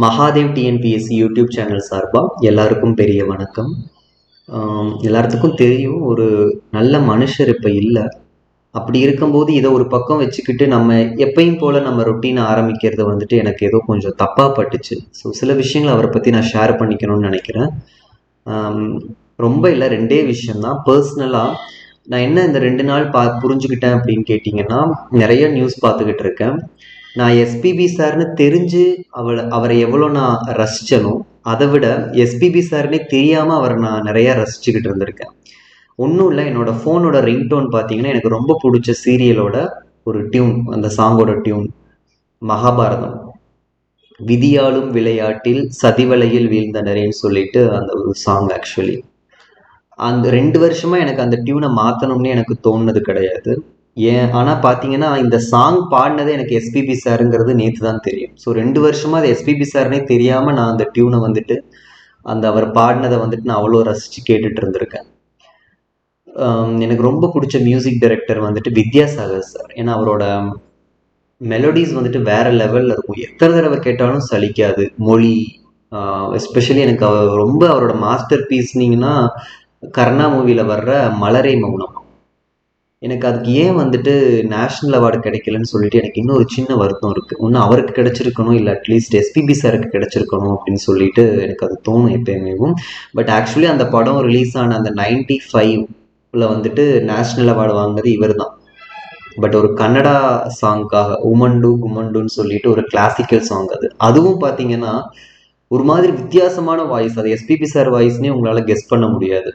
Mahadev TNPSC YouTube channel சார்பாக எல்லாருக்கும் பெரிய வணக்கம். எல்லாத்துக்கும் தெரியும், ஒரு நல்ல மனுஷர் இப்போ இல்லை. அப்படி இருக்கும்போது இதை ஒரு பக்கம் வச்சுக்கிட்டு நம்ம எப்பயும் போல் நம்ம ரொட்டீனை ஆரம்பிக்கிறது வந்துட்டு எனக்கு ஏதோ கொஞ்சம் தப்பாக பட்டுச்சு. ஸோ சில விஷயங்களை அவரை பற்றி நான் ஷேர் பண்ணிக்கணும்னு நினைக்கிறேன். ரொம்ப இல்லை, 2 விஷயம்தான். பர்சனலாக நான் என்ன இந்த 2 நாள் புரிஞ்சுக்கிட்டேன் அப்படின்னு கேட்டிங்கன்னா, நிறைய நியூஸ் பார்த்துக்கிட்டு இருக்கேன். நான் எஸ்பிபி சார்னு தெரிஞ்சு அவரை எவ்வளோ நான் ரசிச்சனோ அதை விட எஸ்பிபி சார்னே தெரியாமல் அவரை நான் நிறையா ரசிச்சுக்கிட்டு இருந்திருக்கேன். ஒன்றும் இல்லை, என்னோட ஃபோனோட ரிங்டோன் பார்த்தீங்கன்னா எனக்கு ரொம்ப பிடிச்ச சீரியலோட ஒரு டியூன், அந்த சாங்கோட டியூன் மகாபாரதம். விதியாலும் விளையாட்டில் சதிவலையில் வீழ்ந்தனரேன்னு சொல்லிட்டு அந்த ஒரு சாங். ஆக்சுவலி அந்த 2 வருஷமா எனக்கு அந்த டியூனை மாற்றணும்னு எனக்கு தோணுனது கிடையாது. ஏன் ஆனால் பார்த்தீங்கன்னா இந்த சாங் பாடினதே எனக்கு எஸ்பிபி சாருங்கிறது நேற்று தான் தெரியும். ஸோ 2 வருஷமாக அது எஸ்பிபி சார்னே தெரியாமல் நான் அந்த டியூனை வந்துட்டு அவர் பாடினதை வந்துட்டு நான் அவ்வளோ ரசித்து கேட்டுட்டு இருந்திருக்கேன். எனக்கு ரொம்ப பிடிச்ச மியூசிக் டைரக்டர் வந்துட்டு வித்யாசாகர் சார். ஏன்னா அவரோட மெலோடிஸ் வந்துட்டு வேற லெவலில் இருக்கும். எத்தனை தடவை கேட்டாலும் சலிக்காது. மொழி எஸ்பெஷலி எனக்கு ரொம்ப அவரோட மாஸ்டர் பீஸ்னிங்கன்னா கர்ணா மூவியில் வர்ற மலரே மௌனம். எனக்கு அதுக்கு ஏன் வந்துட்டு நேஷ்னல் அவார்டு கிடைக்கலன்னு சொல்லிட்டு எனக்கு இன்னும் ஒரு சின்ன வருத்தம் இருக்குது. ஒன்று அவருக்கு கிடைச்சிருக்கணும், இல்லை அட்லீஸ்ட் எஸ்பிபி சாருக்கு கிடைச்சிருக்கணும் அப்படின்னு சொல்லிட்டு எனக்கு அது தோணும் எப்பயுமேவும். பட் ஆக்சுவலி அந்த படம் ரிலீஸ் ஆன அந்த 95ல் வந்துட்டு நேஷ்னல் அவார்டு வாங்கினது இவர் தான். பட் ஒரு கன்னடா சாங்காக உமண்டுன்னு சொல்லிட்டு ஒரு கிளாசிக்கல் சாங் அதுவும் பார்த்தீங்கன்னா ஒரு மாதிரி வித்தியாசமான வாய்ஸ். அது எஸ்பிபி சார் வாய்ஸ்னே உங்களால் கெஸ் பண்ண முடியாது.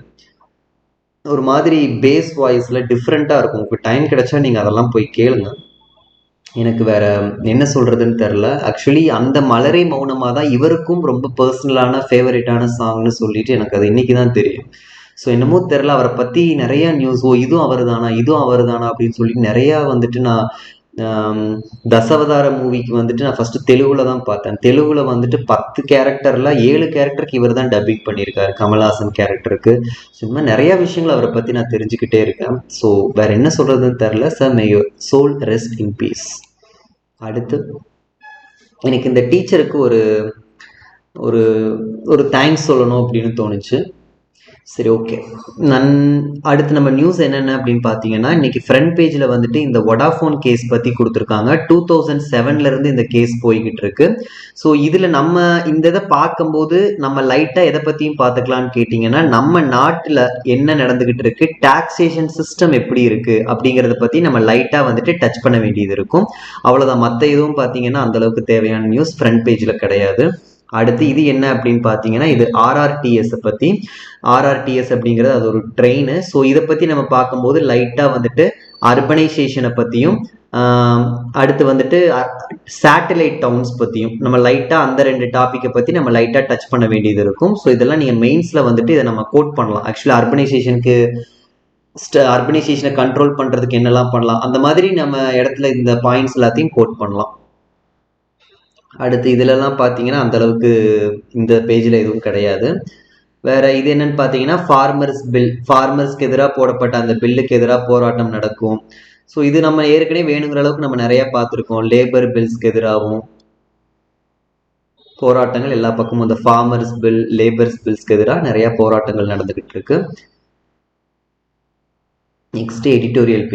ஒரு மாதிரி பேஸ் வாய்ஸில் டிஃப்ரெண்ட்டாக இருக்கும். உங்களுக்கு டைம் கிடைச்சா நீங்கள் அதெல்லாம் போய் கேளுங்க. எனக்கு வேற என்ன சொல்கிறதுன்னு தெரில. ஆக்சுவலி அந்த மலரே மௌனமாக தான் இவருக்கும் ரொம்ப பர்சனலான ஃபேவரட்டான சாங்னு சொல்லிட்டு எனக்கு அது இன்றைக்கி தான் தெரியும். ஸோ என்னமோ தெரில, அவரை பற்றி நிறையா நியூஸ், இதுவும் அவர் தானா அப்படின்னு சொல்லிட்டு நிறையா வந்துட்டு நான் தசவதார மூவிக்கு வந்துட்டு நான் ஃபர்ஸ்ட் தெலுங்குல தான் பார்த்தேன். தெலுங்குல வந்துட்டு 10 கேரக்டர்ல 7 கேரக்டருக்கு இவர் தான் டப்பிங் பண்ணியிருக்காரு, கமல்ஹாசன் கேரக்டருக்கு. சும்மா நிறைய விஷயங்கள் அவரை பத்தி நான் தெரிஞ்சுக்கிட்டே இருக்கேன். ஸோ வேற என்ன சொல்றதுன்னு தெரில. Sir, may your soul rest in peace. அடுத்து எனக்கு இந்த டீச்சருக்கு ஒரு ஒரு ஒரு தேங்க்ஸ் சொல்லணும் அப்படின்னு தோணுச்சு. சரி, ஓகே. அடுத்து நம்ம நியூஸ் என்னென்ன அப்படின்னு பார்த்தீங்கன்னா, இன்னைக்கு ஃப்ரண்ட் பேஜில் வந்துட்டு இந்த வோடாஃபோன் கேஸ் பற்றி கொடுத்துருக்காங்க. 2007லேருந்து இந்த கேஸ் போய்கிட்டு இருக்கு. ஸோ இதில் நம்ம இந்த இதை பார்க்கும்போது நம்ம லைட்டாக எதை பற்றியும் பார்த்துக்கலான்னு கேட்டிங்கன்னா, நம்ம நாட்டில் என்ன நடந்துக்கிட்டு இருக்கு, டாக்ஸேஷன் சிஸ்டம் எப்படி இருக்குது அப்படிங்கிறத பற்றி நம்ம லைட்டாக வந்துட்டு டச் பண்ண வேண்டியது இருக்கும். அவ்வளோதான். மற்ற எதுவும் பார்த்தீங்கன்னா அந்தளவுக்கு தேவையான நியூஸ் ஃப்ரண்ட் பேஜில் கிடையாது. அடுத்து இது என்ன அப்படின்னு பார்த்தீங்கன்னா, இது ஆர்ஆர்டிஎஸ் பற்றி. ஆர்ஆர்டிஎஸ் அப்படிங்கிறது அது ஒரு ட்ரெயின். ஸோ இதை பற்றி நம்ம பார்க்கும்போது லைட்டாக வந்துட்டு அர்பனைசேஷனை பற்றியும் அடுத்து வந்துட்டு சேட்டலைட் டவுன்ஸ் பற்றியும் நம்ம லைட்டாக அந்த 2 டாப்பிக்கை பற்றி நம்ம லைட்டாக டச் பண்ண வேண்டியது இருக்கும். ஸோ இதெல்லாம் நீங்கள் மெயின்ஸில் வந்துட்டு இதை நம்ம கோட் பண்ணலாம். ஆக்சுவலாக அர்பனைசேஷனை கண்ட்ரோல் பண்ணுறதுக்கு என்னெல்லாம் பண்ணலாம், அந்த மாதிரி நம்ம இடத்துல இந்த பாயிண்ட்ஸ் எல்லாத்தையும் கோட் பண்ணலாம். அடுத்து இதிலெல்லாம் பார்த்தீங்கன்னா அந்தளவுக்கு இந்த பேஜில் எதுவும் கிடையாது. வேற இது என்னன்னு பார்த்தீங்கன்னா, ஃபார்மர்ஸ்க்கு எதிராக போடப்பட்ட அந்த பில்லுக்கு எதிராக போராட்டம் நடக்கும். ஸோ இது நம்ம ஏற்கனவே வேணுங்கிற அளவுக்கு நம்ம நிறைய பார்த்துருக்கோம். லேபர் பில்ஸ்க்கு எதிராகவும் போராட்டங்கள் எல்லா பக்கமும், இந்த ஃபார்மர்ஸ் பில், லேபர்ஸ் பில்ஸ்க்கு எதிராக நிறைய போராட்டங்கள் நடந்துகிட்டு இருக்கு. நெக்ஸ்ட் எடிட்டோரியல்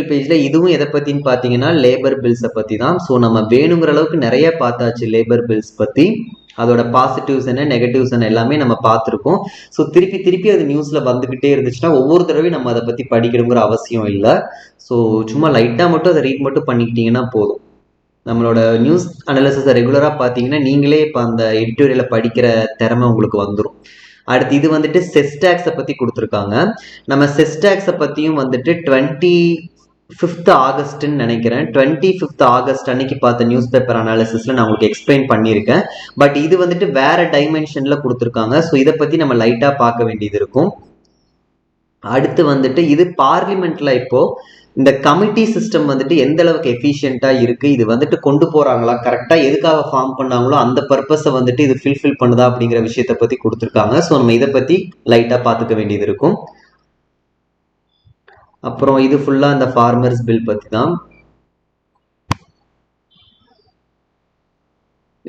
பேஜில் இதுவும் எதை பற்றின்னு பார்த்தீங்கன்னா லேபர் பில்ஸை பற்றி தான். ஸோ நம்ம வேணுங்கிற அளவுக்கு நிறைய பார்த்தாச்சு லேபர் பில்ஸ் பற்றி. அதோட பாசிட்டிவ்ஸ் என்ன, நெகட்டிவ்ஸ் என்ன எல்லாமே நம்ம பார்த்துருக்கோம். ஸோ திருப்பி அது நியூஸில் வந்துக்கிட்டே இருந்துச்சுன்னா ஒவ்வொரு தடவையும் நம்ம அதை பற்றி படிக்கணுங்கிற அவசியம் இல்லை. ஸோ சும்மா லைட்டாக மட்டும் அதை ரீட் மட்டும் பண்ணிக்கிட்டீங்கன்னா போதும். நம்மளோட நியூஸ் அனாலிசிஸை ரெகுலராக பார்த்தீங்கன்னா நீங்களே இப்போ அந்த எடிட்டோரியலை படிக்கிற திறமை உங்களுக்கு வந்துடும். அடுத்து இது வந்துட்டு செஸ்டாக்ஸை பற்றி கொடுத்துருக்காங்க. நம்ம செஸ்டாக்ஸை பற்றியும் வந்துட்டு 25 ஆகஸ்ட்னு நினைக்கிறேன், 25 ஆகஸ்ட் அன்னைக்கு பார்த்த நியூஸ் பேப்பர் அனாலிசிஸில் நான் உங்களுக்கு எக்ஸ்பிளைன் பண்ணியிருக்கேன். பட் இது வந்துட்டு வேற டைமென்ஷனில் கொடுத்துருக்காங்க. ஸோ இதை பற்றி நம்ம லைட்டாக பார்க்க வேண்டியது இருக்கும். அடுத்து வந்துட்டு இது பார்லிமெண்ட்ல இப்போ இந்த கமிட்டி சிஸ்டம் வந்துட்டு எந்த அளவுக்கு எஃபிஷியண்டா இருக்கு, இது வந்துட்டு கொண்டு போறாங்களா, கரெக்டா எதுக்காக ஃபார்ம் பண்ணாங்களோ அந்த பர்பஸை வந்துட்டு இது ஃபில்ஃபில் பண்ணுதா அப்படிங்கிற விஷயத்தை பத்தி கொடுத்துருக்காங்க. ஸோ நம்ம இதை பத்தி லைட்டா பார்த்துக்க வேண்டியது இருக்கும். அப்புறம் இது ஃபுல்லா இந்த ஃபார்மர்ஸ் பில் பத்தி தான்.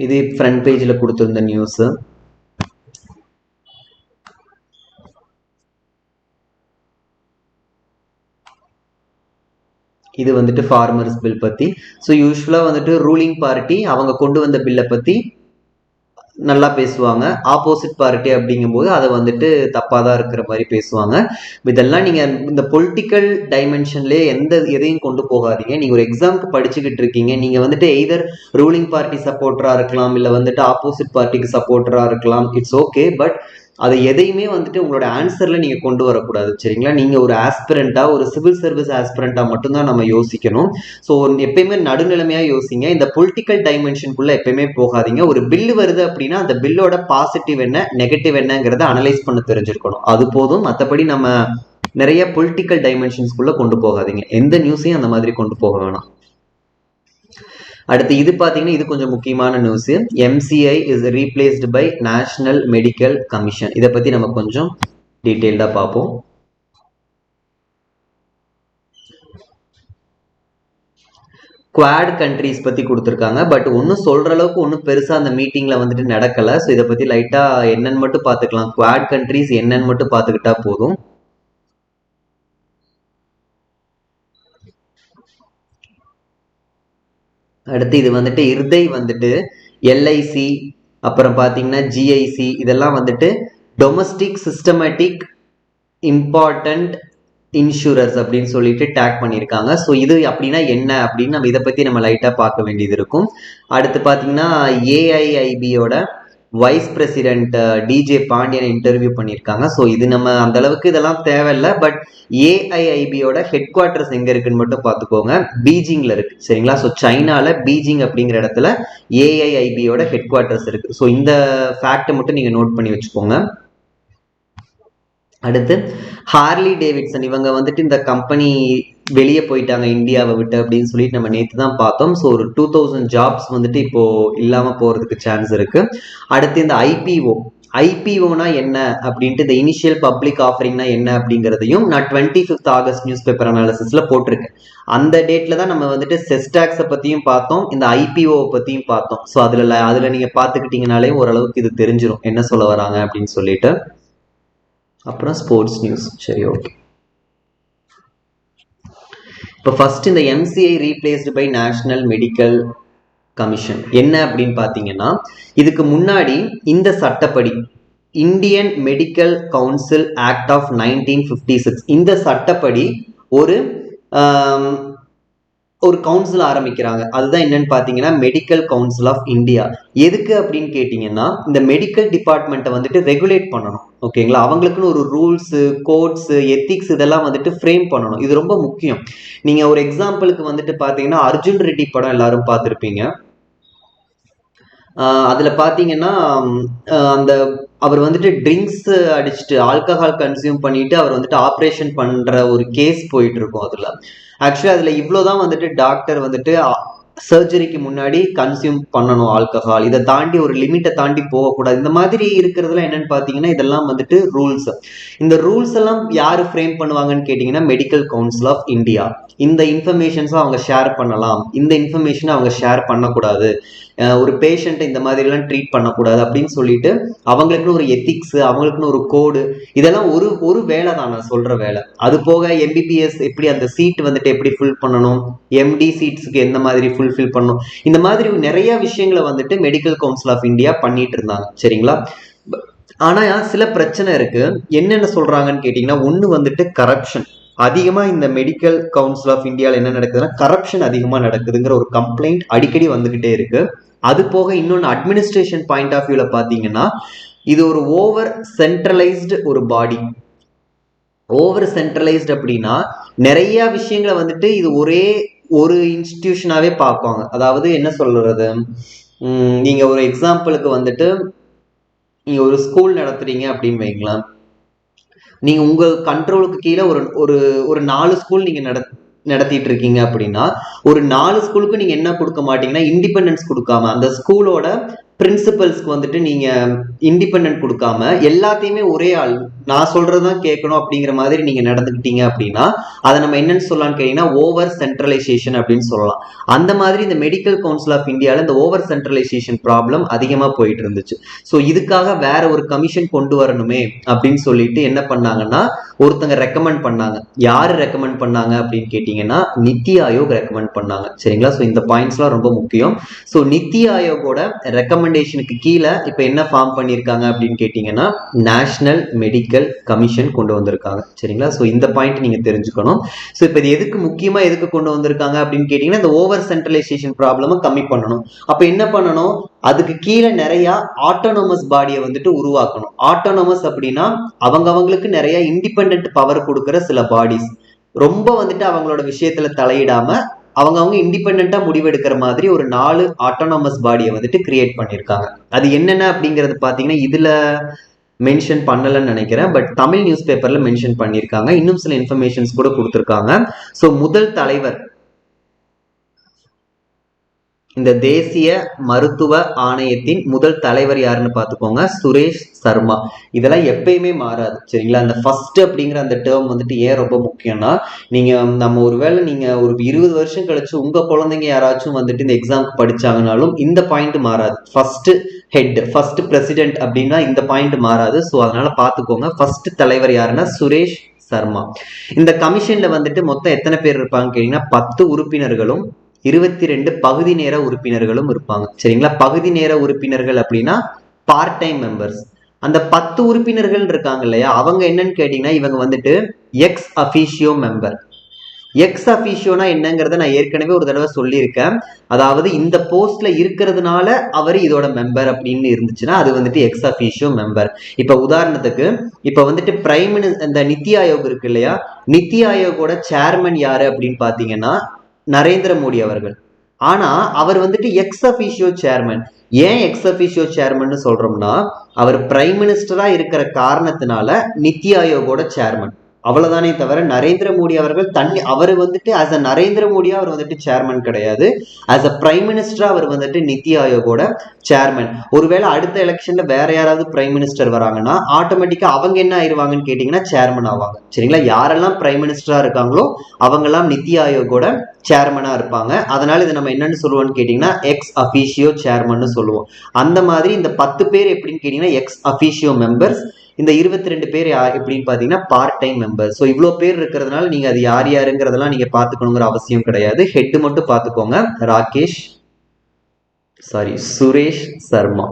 இது ஃப்ரண்ட் பேஜில் கொடுத்துருந்த நியூஸு. இது வந்துட்டு ஃபார்மர்ஸ் பில் பற்றி. ஸோ யூஸ்வலாக வந்துட்டு ரூலிங் பார்ட்டி அவங்க கொண்டு வந்த பில்லை பற்றி நல்லா பேசுவாங்க, ஆப்போசிட் பார்ட்டி அப்படிங்கும்போது அதை வந்துட்டு தப்பாக தான் இருக்கிற மாதிரி பேசுவாங்க. இதெல்லாம் நீங்கள் இந்த பொலிட்டிக்கல் டைமென்ஷன்லேயே எதையும் கொண்டு போகாதீங்க. நீங்கள் ஒரு எக்ஸாமுக்கு படிச்சுக்கிட்டு இருக்கீங்க, நீங்கள் வந்துட்டு எய்தர் ரூலிங் பார்ட்டி சப்போர்ட்டராக இருக்கலாம், இல்லை வந்துட்டு ஆப்போசிட் பார்ட்டிக்கு சப்போர்ட்டராக இருக்கலாம், இட்ஸ் ஓகே. பட் அதை எதையுமே வந்துட்டு உங்களோட ஆன்சர்ல நீங்க கொண்டு வரக்கூடாது, சரிங்களா? நீங்க ஒரு ஆஸ்பிரண்டா, ஒரு சிவில் சர்வீஸ் ஆஸ்பிரண்டா மட்டும்தான் நம்ம யோசிக்கணும். ஸோ எப்பயுமே நடுநிலைமையா யோசிங்க. இந்த பொலிட்டிக்கல் டைமென்ஷனுக்குள்ள எப்பயுமே போகாதீங்க. ஒரு பில்லு வருது அப்படின்னா அந்த பில்லோட பாசிட்டிவ் என்ன, நெகட்டிவ் என்னங்கிறத அனலைஸ் பண்ண தெரிஞ்சிருக்கணும், அது போதும். மற்றபடி நம்ம நிறைய பொலிட்டிக்கல் டைமென்ஷன்ஸ்குள்ள கொண்டு போகாதீங்க. எந்த நியூஸையும் அந்த மாதிரி கொண்டு போக வேணாம். அடுத்து இது பார்த்தீங்கன்னா இது கொஞ்சம் முக்கியமான news. MCI is replaced by national medical commission. இதை பற்றி நம்ம கொஞ்சம் டீட்டெயில்டாக பார்ப்போம். குவாட் கண்ட்ரிஸ் பற்றி கொடுத்துருக்காங்க, பட் ஒன்றும் சொல்கிற அளவுக்கு ஒன்றும் பெருசாக அந்த மீட்டிங்கில் வந்துட்டு நடக்கலை. ஸோ இதை பற்றி லைட்டாக என்னன்னு மட்டும் பார்த்துக்கலாம். குவாட் கண்ட்ரிஸ் என்னன்னு மட்டும் பார்த்துக்கிட்டா போதும். அடுத்து இது வந்துட்டு இருதை வந்துட்டு LIC, அப்புறம் பார்த்தீங்கன்னா GIC, இதெல்லாம் வந்துட்டு டொமஸ்டிக் சிஸ்டமேட்டிக் இம்பார்ட்டன்ட் இன்சூரன்ஸ் அப்படின்னு சொல்லிட்டு டேக் பண்ணியிருக்காங்க. ஸோ இது அப்படின்னா என்ன அப்படின்னு நம்ம இதை பற்றி நம்ம லைட்டாக பார்க்க வேண்டியது இருக்கும். அடுத்து பார்த்தீங்கன்னா AIIBயோட vice president DJ Pandian interview பண்ணியிருக்காங்க. ஸோ இது நம்ம அந்த அளவுக்கு இதெல்லாம் தேவையில்லை. பட் AIIBயோட ஹெட் குவார்டர்ஸ் எங்கே இருக்குன்னு மட்டும் பார்த்துக்கோங்க. பீஜிங்கில் இருக்கு, சரிங்களா? ஸோ சைனால பீஜிங் அப்படிங்கிற இடத்துல AIIBயோட ஹெட் குவார்டர்ஸ் இருக்கு. ஸோ இந்த ஃபேக்டை மட்டும் நீங்கள் நோட் பண்ணி வச்சுக்கோங்க. அடுத்து ஹார்லி டேவிட்சன், இவங்க வந்துட்டு இந்த கம்பெனி வெளியே போயிட்டாங்க இந்தியாவை விட்டு அப்படின்னு சொல்லிட்டு நம்ம நேற்று தான் பார்த்தோம். ஸோ ஒரு 2000 ஜாப்ஸ் வந்துட்டு இப்போ இல்லாமல் போகிறதுக்கு சான்ஸ் இருக்கு. அடுத்து இந்த ஐபிஓனா என்ன அப்படின்ட்டு, இந்த இனிஷியல் பப்ளிக் ஆஃபரிங்னா என்ன அப்படிங்கிறதையும் நான் 25th ஆகஸ்ட் நியூஸ் பேப்பர் அனாலிசிஸ்ல போட்டிருக்கேன். அந்த டேட்ல தான் நம்ம வந்துட்டு செஸ்டாக்ஸை பற்றியும் பார்த்தோம், இந்த ஐபிஓவை பற்றியும் பார்த்தோம். ஸோ அதில் நீங்கள் பார்த்துக்கிட்டீங்கனாலே ஓரளவுக்கு இது தெரிஞ்சிடும் என்ன சொல்ல வராங்க அப்படின்னு சொல்லிட்டு. அப்புறம் ஸ்போர்ட்ஸ் நியூஸ். சரி, ஓகே. இப்போ ஃபர்ஸ்ட் இந்த MCI replaced by national medical commission என்ன அப்படின்னு பார்த்தீங்கன்னா, இதுக்கு முன்னாடி இந்த சட்டப்படி Indian medical council act of 1956 இந்த சட்டப்படி ஒரு கவுன்சில் ஆரம்பிக்கிறாங்க. அதுதான் என்னன்னு பார்த்தீங்கன்னா மெடிக்கல் கவுன்சில் ஆஃப் இந்தியா. எதுக்கு அப்படின்னு கேட்டிங்கன்னா, இந்த மெடிக்கல் டிபார்ட்மெண்ட்டை வந்துட்டு ரெகுலேட் பண்ணணும், ஓகேங்களா? அவங்களுக்குன்னு ஒரு ரூல்ஸு, கோட்ஸ், எத்திக்ஸ் இதெல்லாம் வந்துட்டு ஃப்ரேம் பண்ணணும். இது ரொம்ப முக்கியம். நீங்கள் ஒரு எக்ஸாம்பிளுக்கு வந்துட்டு பார்த்தீங்கன்னா அர்ஜுன் ரெட்டி படம் எல்லாரும் பார்த்துருப்பீங்க. அதில் பார்த்தீங்கன்னா அந்த அவர் வந்துட்டு ட்ரிங்க்ஸ் அடிச்சுட்டு ஆல்கஹால் கன்சியூம் பண்ணிட்டு அவர் வந்துட்டு ஆப்ரேஷன் பண்ணுற ஒரு கேஸ் போயிட்டு இருக்கும். அதில் ஆக்சுவலி அதில் இவ்வளோதான் வந்துட்டு டாக்டர் வந்துட்டு சர்ஜரிக்கு முன்னாடி கன்சியூம் பண்ணணும் ஆல்கஹால், இதை தாண்டி ஒரு லிமிட்டை தாண்டி போகக்கூடாது. இந்த மாதிரி இருக்கிறதுல என்னன்னு பார்த்தீங்கன்னா இதெல்லாம் வந்துட்டு ரூல்ஸ். இந்த ரூல்ஸ் எல்லாம் யார் ஃப்ரேம் பண்ணுவாங்கன்னு கேட்டிங்கன்னா மெடிக்கல் கவுன்சில் ஆஃப் இந்தியா. இந்த இன்ஃபர்மேஷன்ஸை அவங்க ஷேர் பண்ணலாம், இந்த இன்ஃபர்மேஷனை அவங்க ஷேர் பண்ணக்கூடாது, ஒரு பேஷண்ட்டை இந்த மாதிரிலாம் ட்ரீட் பண்ணக்கூடாது அப்படின்னு சொல்லிட்டு அவங்களுக்குன்னு ஒரு எத்திக்ஸ், அவங்களுக்குன்னு ஒரு கோடு, இதெல்லாம் ஒரு வேலை தான் நான் சொல்ற வேலை. அது போக MBBS எப்படி அந்த சீட் வந்துட்டு எப்படி ஃபில் பண்ணணும், MD சீட்ஸுக்கு எந்த மாதிரி ஃபுல்ஃபில் பண்ணணும், இந்த மாதிரி நிறைய விஷயங்களை வந்துட்டு மெடிக்கல் கவுன்சில் ஆஃப் இந்தியா பண்ணிட்டு இருந்தாங்க, சரிங்களா? ஆனா சில பிரச்சனை இருக்கு. என்னென்ன சொல்றாங்கன்னு கேட்டீங்கன்னா, ஒண்ணு வந்துட்டு கரப்ஷன் அதிகமா இந்த மெடிக்கல் கவுன்சில் ஆஃப் இந்தியாவில் என்ன நடக்குதுன்னா கரப்ஷன் அதிகமா நடக்குதுங்கிற ஒரு கம்ப்ளைண்ட் அடிக்கடி வந்துகிட்டே இருக்கு. அது போக இன்னொன்று அட்மினிஸ்ட்ரேஷன் பாயிண்ட் ஆஃப் வியூல பாத்தீங்கன்னா இது ஒரு ஓவர் சென்ட்ரலைஸ்டு ஒரு பாடி. ஓவர் சென்ட்ரலைஸ்டு அப்படின்னா நிறைய விஷயங்களை வந்துட்டு இது ஒரே ஒரு இன்ஸ்டிடியூஷனாவே பார்ப்பாங்க. அதாவது என்ன சொல்றது, நீங்க ஒரு எக்ஸாம்பிளுக்கு வந்துட்டு நீங்க ஒரு ஸ்கூல் நடத்துறீங்க அப்படின்னு வைங்களேன். நீங்க உங்க கண்ட்ரோலுக்கு கீழே ஒரு 4 ஸ்கூல் நீங்க நடத்திட்டு இருக்கீங்க அப்படின்னா ஒரு 4 ஸ்கூலுக்கு நீங்க என்ன கொடுக்க மாட்டீங்கன்னா இண்டிபெண்டன்ஸ் கொடுக்காம அந்த ஸ்கூலோட பிரின்சிபல்ஸ்க்கு வந்துட்டு நீங்க இண்டிபெண்டன்ட் கொடுக்காம எல்லாத்தையுமே ஒரே ஆள் நான் சொல்றதுதான் கேட்கணும் அப்படிங்கிற மாதிரி நீங்க நடந்துக்கிட்டீங்க அப்படின்னா அதை நம்ம என்னன்னு சொல்லலாம்னு கேட்டீங்கன்னா ஓவர் சென்ட்ரலைசேஷன் அப்படின்னு சொல்லலாம். அந்த மாதிரி இந்த மெடிக்கல் கவுன்சில் ஆஃப் இந்தியாவில் இந்த ஓவர் சென்ட்ரலைசேஷன் ப்ராப்ளம் அதிகமாக போயிட்டு இருந்துச்சு. ஸோ இதுக்காக வேற ஒரு கமிஷன் கொண்டு வரணுமே அப்படின்னு சொல்லிட்டு என்ன பண்ணாங்கன்னா ஒருத்தங்க ரெக்கமெண்ட் பண்ணாங்க. யாரு ரெக்கமெண்ட் பண்ணாங்க அப்படின்னு கேட்டீங்கன்னா நித்தி ஆயோக் ரெக்கமெண்ட் பண்ணாங்க. சரிங்களா? ஸோ இந்த பாயிண்ட்ஸ்லாம் ரொம்ப முக்கியம். ஸோ நித்தி ஆயோகோட ரெக்கமெண்டேஷனுக்கு கீழே இப்போ என்ன ஃபார்ம் பண்ணியிருக்காங்க அப்படின்னு கேட்டீங்கன்னா நேஷனல் மெடிக்கல் கமிஷன் கொண்டு வந்திருக்காங்க. சரிங்களா? ஸோ இந்த பாயிண்ட் நீங்க தெரிஞ்சுக்கணும். ஸோ இப்போ இது எதுக்கு முக்கியமா எதுக்கு கொண்டு வந்திருக்காங்க அப்படின்னு கேட்டீங்கன்னா இந்த ஓவர் சென்ட்ரலைசேஷன் ப்ராப்ளமை கம்மி பண்ணணும். அப்ப என்ன பண்ணணும்? அதுக்கு கீழே நிறைய ஆட்டோனமஸ் பாடியை வந்துட்டு உருவாக்கணும். ஆட்டோனமஸ் அப்படின்னா அவங்களுக்கு நிறைய இண்டிபெண்டன்ட் பவர் கொடுக்குற சில பாடிஸ், ரொம்ப வந்துட்டு அவங்களோட விஷயத்துல தலையிடாம அவங்க இண்டிபெண்டா முடிவெடுக்கிற மாதிரி ஒரு 4 ஆட்டோனமஸ் பாடியை வந்துட்டு கிரியேட் பண்ணியிருக்காங்க. அது என்னென்ன அப்படிங்கிறது பாத்தீங்கன்னா இதுல மென்ஷன் பண்ணலன்னு நினைக்கிறேன், பட் தமிழ் நியூஸ் பேப்பர்ல மென்ஷன் பண்ணியிருக்காங்க. இன்னும் சில இன்ஃபர்மேஷன்ஸ் கூட கொடுத்துருக்காங்க. ஸோ முதல் தலைவர் இந்த தேசிய மருத்துவ ஆணையத்தின் முதல் தலைவர் யாருன்னு பார்த்துக்கோங்க, சுரேஷ் சர்மா. இதெல்லாம் எப்பயுமே மாறாது. சரிங்களா? அந்த ஃபர்ஸ்ட் அப்படிங்கிற அந்த டேர்ம் வந்துட்டு ஏன் ரொம்ப முக்கியம்னா நீங்க நம்ம ஒருவேளை நீங்க ஒரு 20 வருஷம் கழிச்சு உங்க குழந்தைங்க யாராச்சும் வந்துட்டு இந்த எக்ஸாமுக்கு படிச்சாங்கனாலும் இந்த பாயிண்ட் மாறாது. ஃபர்ஸ்ட் ஹெட், ஃபர்ஸ்ட் பிரசிடென்ட் அப்படின்னா இந்த பாயிண்ட் மாறாது. ஸோ அதனால பார்த்துக்கோங்க. ஃபர்ஸ்ட் தலைவர் யாருன்னா சுரேஷ் சர்மா. இந்த கமிஷன்ல வந்துட்டு மொத்தம் எத்தனை பேர் இருப்பாங்க கேட்டீங்கன்னா 10 உறுப்பினர்களும் 22 பகுதி நேர உறுப்பினர்களும் இருப்பாங்க. சரிங்களா? பகுதி நேர உறுப்பினர்கள் அப்படின்னா பார்ட் டைம் மெம்பர்ஸ். அந்த 10 உறுப்பினர்கள் இருக்காங்க இல்லையா, அவங்க என்னன்னு கேட்டீங்கன்னா இவங்க வந்துட்டு எக்ஸ் அபிஷியோ மெம்பர். எக்ஸ் அபிஷியோனா என்னங்கிறத நான் ஏற்கனவே ஒரு தடவை சொல்லியிருக்கேன். அதாவது இந்த போஸ்ட்ல இருக்கிறதுனால அவர் இதோட மெம்பர் அப்படின்னு இருந்துச்சுன்னா அது வந்துட்டு எக்ஸ் அபிஷியோ மெம்பர். இப்ப உதாரணத்துக்கு இப்ப வந்துட்டு பிரைம் மினிஸ்டர் இந்த நித்தி ஆயோக் இருக்கு இல்லையா, நித்தி ஆயோகோட சேர்மன் யாரு அப்படின்னு பாத்தீங்கன்னா நரேந்திர மோடி அவர்கள். ஆனா அவர் வந்துட்டு எக்ஸ் அபிஷியோ சேர்மன். ஏன் எக்ஸ் அபிஷியோ சேர்மன் சொல்றோம்னா அவர் பிரைம் மினிஸ்டரா இருக்கிற காரணத்தினால நித்தி ஆயோகோட சேர்மன். அவ்வளவுதானே தவிர நரேந்திர மோடி அவர்கள் அவர் வந்துட்டு ஆஸ் அ நரேந்திர மோடியா அவர் வந்துட்டு சேர்மன் கிடையாது. ஆஸ் அ பிரைம் மினிஸ்டரா அவர் வந்துட்டு நித்தி ஆயோகோட சேர்மன். ஒருவேளை அடுத்த எலெக்ஷன்ல வேற யாராவது பிரைம் மினிஸ்டர் வராங்கன்னா ஆட்டோமேட்டிக்கா அவங்க என்ன ஆயிருவாங்கன்னு கேட்டீங்கன்னா சேர்மன் ஆவாங்க. சரிங்களா? யாரெல்லாம் பிரைம் மினிஸ்டரா இருக்காங்களோ அவங்க எல்லாம் நித்தி ஆயோகோட சேர்மனா இருப்பாங்க. அதனால இதை நம்ம என்னன்னு சொல்லுவோம்னு கேட்டீங்கன்னா எக்ஸ் அபிஷியோ சேர்மன் சொல்லுவோம். அந்த மாதிரி இந்த 10 பேர் எப்படின்னு கேட்டீங்கன்னா எக்ஸ் அபிஷியோ மெம்பர்ஸ். இந்த 22 பேர் எப்படின்னு பாத்தீங்கன்னா பார்ட் டைம் மெம்பர். ஸோ இவ்வளோ பேர் இருக்கிறதுனால நீங்க அது யார் யாருங்கிறதெல்லாம் நீங்க பாத்துக்கணுங்கிற அவசியம் கிடையாது. ஹெட் மட்டும் பாத்துக்கோங்க, சுரேஷ் சர்மா.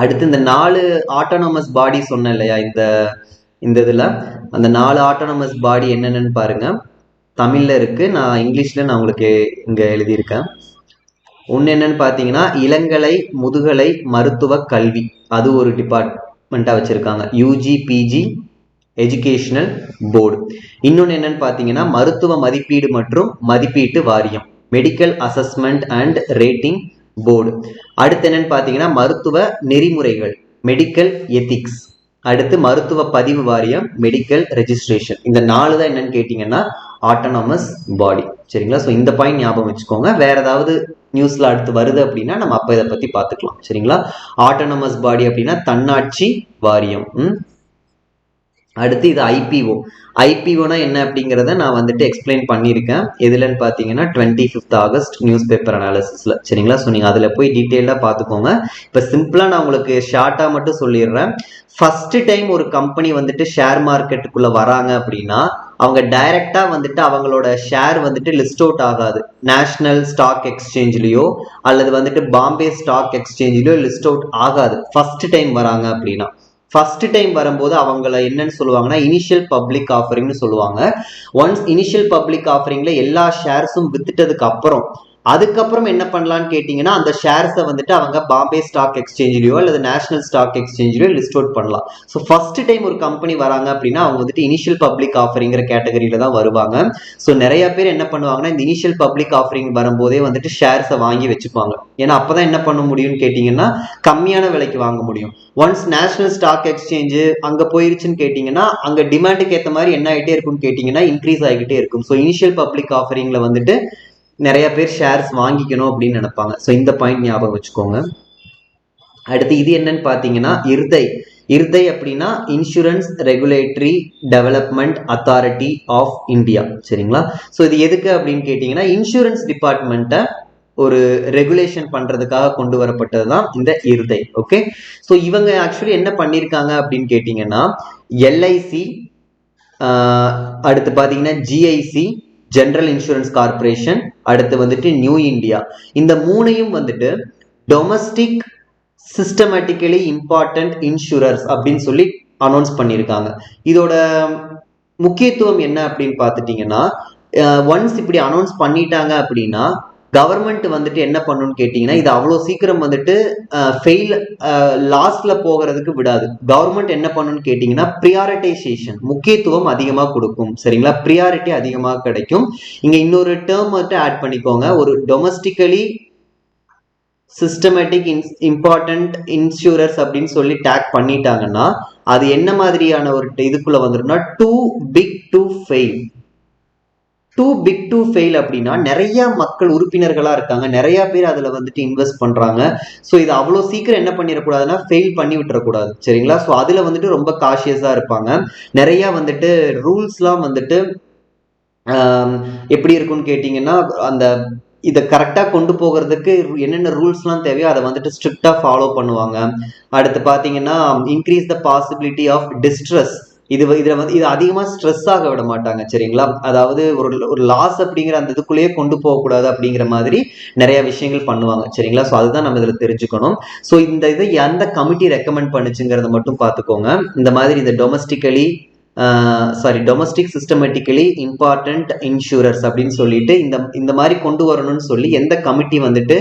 அடுத்து இந்த 4 ஆட்டோனமஸ் பாடி சொன்னேன் இல்லையா, இந்த இதுல அந்த 4 ஆட்டோனமஸ் பாடி என்னென்னு பாருங்க. தமிழ்ல இருக்கு, நான் இங்கிலீஷ்ல நான் உங்களுக்கு இங்க எழுதியிருக்கேன். ஒன்னு என்னன்னு பாத்தீங்கன்னா இளங்கலை முதுகலை மருத்துவ கல்வி, அது ஒரு டிபார்ட்மெண்டா வச்சிருக்காங்க, யூஜி பிஜி எஜுகேஷனல் போர்டு. இன்னொன்னு என்னன்னு பாத்தீங்கன்னா மருத்துவ மதிப்பீடு மற்றும் மதிப்பீட்டு வாரியம், medical assessment and rating board. அடுத்து என்னன்னு பாத்தீங்கன்னா மருத்துவ நெறிமுறைகள், மெடிக்கல் எத்திக்ஸ். அடுத்து மருத்துவ பதிவு வாரியம், மெடிக்கல் ரெஜிஸ்ட்ரேஷன். இந்த 4 தான் என்னன்னு கேட்டீங்கன்னா ஆட்டோனமஸ் பாடி. சரிங்களா? ஸோ இந்த பாயிண்ட் ஞாபகம் வச்சுக்கோங்க. வேற ஏதாவது நியூஸ்ல அடுத்து வருது அப்படின்னா நம்ம அப்ப இதை பத்தி பார்த்துக்கலாம். சரிங்களா? ஆட்டோனமஸ் பாடி அப்படின்னா தன்னாட்சி வாரியம். அடுத்து இது ஐபிஓ. ஐபிஓனா என்ன அப்படிங்கிறத நான் வந்துட்டு எக்ஸ்பிளைன் பண்ணியிருக்கேன். எதுலன்னு பார்த்தீங்கன்னா 25 ஆகஸ்ட் நியூஸ் பேப்பர் அனாலிசிஸ்ல. சரிங்களா? ஸோ நீங்கள் அதில் போய் டீட்டெயிலாக பார்த்துக்கோங்க. இப்போ சிம்பிளாக நான் உங்களுக்கு ஷார்ட்டாக மட்டும் சொல்லிடுறேன். ஃபர்ஸ்ட் டைம் ஒரு கம்பெனி வந்துட்டு ஷேர் மார்க்கெட்டுக்குள்ள வராங்க அப்படின்னா அவங்க டைரக்டா வந்துட்டு அவங்களோட ஷேர் வந்துட்டு லிஸ்ட் அவுட் ஆகாது. நேஷனல் ஸ்டாக் எக்ஸ்சேஞ்ச்லயோ அல்லது வந்துட்டு பாம்பே ஸ்டாக் எக்ஸ்சேஞ்ச்லயோ லிஸ்ட் அவுட் ஆகாது ஃபர்ஸ்ட் டைம் வராங்க அப்படின்னா. ஃபர்ஸ்ட் டைம் வரும்போது அவங்கள என்னன்னு சொல்லுவாங்கன்னா இனிஷியல் பப்ளிக் ஆஃபரிங்னு சொல்லுவாங்க. ஒன்ஸ் இனிஷியல் பப்ளிக் ஆஃபரிங்ல எல்லா ஷேர்ஸும் வித்துட்டதுக்கு அப்புறம் அதுக்கப்புறம் என்ன பண்ணலான்னு கேட்டீங்கன்னா அந்த ஷேர்ஸை வந்துட்டு அவங்க பாம்பே ஸ்டாக் எக்ஸ்சேஞ்சிலயோ அல்லது நேஷனல் ஸ்டாக் எக்ஸ்சேஞ்சிலயோ லிஸ்ட் அவுட் பண்ணலாம். ஸோ ஃபர்ஸ்ட் டைம் ஒரு கம்பெனி வராங்க அப்படின்னா அவங்க வந்துட்டு இனிஷியல் பப்ளிக் ஆஃபரிங்கிற கேட்டகரியில தான் வருவாங்க. ஸோ நிறைய பேர் என்ன பண்ணுவாங்கன்னா இந்த இனிஷியல் பப்ளிக் ஆஃபரிங் வரும்போதே வந்துட்டு ஷேர்ஸை வாங்கி வச்சுப்பாங்க. ஏன்னா அப்பதான் என்ன பண்ண முடியும்னு கேட்டீங்கன்னா கம்மியான விலைக்கு வாங்க முடியும். ஒன்ஸ் நேஷனல் ஸ்டாக் எக்ஸ்சேஞ்சு அங்க போயிருச்சுன்னு கேட்டீங்கன்னா அங்க டிமாண்டுக்கு ஏற்ற மாதிரி என்ன ஆகிட்டே இருக்கும்னு கேட்டீங்கன்னா இன்க்ரீஸ் ஆகிட்டே இருக்கும். ஸோ இனிஷியல் பப்ளிக் ஆஃபரிங்ல வந்துட்டு நிறைய பேர் ஷேர்ஸ் வாங்கிக்கணும் அப்படின்னு நினைப்பாங்க. ஸோ இந்த பாயிண்ட் ஞாபகம் வச்சுக்கோங்க. அடுத்து இது என்னன்னு பாத்தீங்கன்னா IRDAI அப்படின்னா insurance regulatory development authority of India. சரிங்களா? ஸோ இது எதுக்கு அப்படின்னு கேட்டீங்கன்னா இன்சூரன்ஸ் டிபார்ட்மெண்ட்டை ஒரு ரெகுலேஷன் பண்றதுக்காக கொண்டு வரப்பட்டது தான் இந்த IRDAI. ஓகே, ஸோ இவங்க ஆக்சுவலி என்ன பண்ணியிருக்காங்க அப்படின்னு கேட்டீங்கன்னா LIC, அடுத்து பாத்தீங்கன்னா GIC ஜெனரல் இன்சூரன்ஸ் கார்பரேஷன், அடுத்து வந்துட்டு நியூ இந்தியா, இந்த மூணையும் வந்துட்டு டொமஸ்டிக் சிஸ்டமேட்டிக்கலி இம்பார்ட்டன்ட் இன்சூரர்ஸ் அப்படின்னு சொல்லி அனௌன்ஸ் பண்ணியிருக்காங்க. இதோட முக்கியத்துவம் என்ன அப்படின்னு பார்த்துட்டீங்கன்னா ஒன்ஸ் இப்படி அனௌன்ஸ் பண்ணிட்டாங்க அப்படின்னா கவர்மெண்ட் வந்துட்டு என்ன பண்ணணும்னு கேட்டீங்கன்னா இது அவ்வளோ சீக்கிரம் வந்துட்டு ஃபெயில் லாஸ்ட்ல போகிறதுக்கு விடாது. கவர்மெண்ட் என்ன பண்ணணும்னு கேட்டீங்கன்னா ப்ரியாரிட்டைசேஷன், முக்கியத்துவம் அதிகமாக கொடுக்கும். சரிங்களா? ப்ரியாரிட்டி அதிகமாக கிடைக்கும். இங்க இன்னொரு டேர்ம் வந்துட்டு ஆட் பண்ணிக்கோங்க, ஒரு டொமஸ்டிக்கலி சிஸ்டமேட்டிக் இம்பார்ட்டன்ட் இன்சூரர்ஸ் அப்படின்னு சொல்லி டேக் பண்ணிட்டாங்கன்னா அது என்ன மாதிரியான ஒரு இதுக்குள்ள வந்துரும்னா too big to fail. Too big to fail அப்படின்னா நிறைய மக்கள் உறுப்பினர்களா இருக்காங்க, நிறைய பேர் அதுல வந்துட்டு இன்வெஸ்ட் பண்றாங்க. ஸோ இது அவ்வளோ சீக்கிரம் என்ன பண்ணிடக்கூடாதுன்னா ஃபெயில் பண்ணி விட்டுறக்கூடாது. சரிங்களா? ஸோ அதுல வந்துட்டு ரொம்ப காஷியஸா இருப்பாங்க. நிறைய வந்துட்டு ரூல்ஸ்லாம் வந்துட்டு எப்படி இருக்குன்னு கேட்டீங்கன்னா அந்த இதை கரெக்டாக கொண்டு போகிறதுக்கு என்னென்ன ரூல்ஸ்லாம் தேவையோ அதை வந்துட்டு ஸ்ட்ரிக்டாக ஃபாலோ பண்ணுவாங்க. அடுத்து பார்த்தீங்கன்னா increase the possibility of distress, இதில் வந்து இது அதிகமாக ஸ்ட்ரெஸ் ஆக விட மாட்டாங்க. சரிங்களா? அதாவது ஒரு லாஸ் அப்படிங்கிற அந்த இதுக்குள்ளேயே கொண்டு போகக்கூடாது அப்படிங்கிற மாதிரி நிறைய விஷயங்கள் பண்ணுவாங்க. சரிங்களா? ஸோ அதுதான் நம்ம இதில் தெரிஞ்சுக்கணும். ஸோ இந்த இதை எந்த கமிட்டி ரெக்கமெண்ட் பண்ணுச்சுங்கிறத மட்டும் பார்த்துக்கோங்க. இந்த மாதிரி இந்த டொமஸ்டிக் சிஸ்டமேட்டிக்கலி இம்பார்ட்டன்ட் இன்சூரர்ஸ் அப்படின்னு சொல்லிட்டு இந்த மாதிரி கொண்டு வரணும்னு சொல்லி எந்த கமிட்டி வந்துட்டு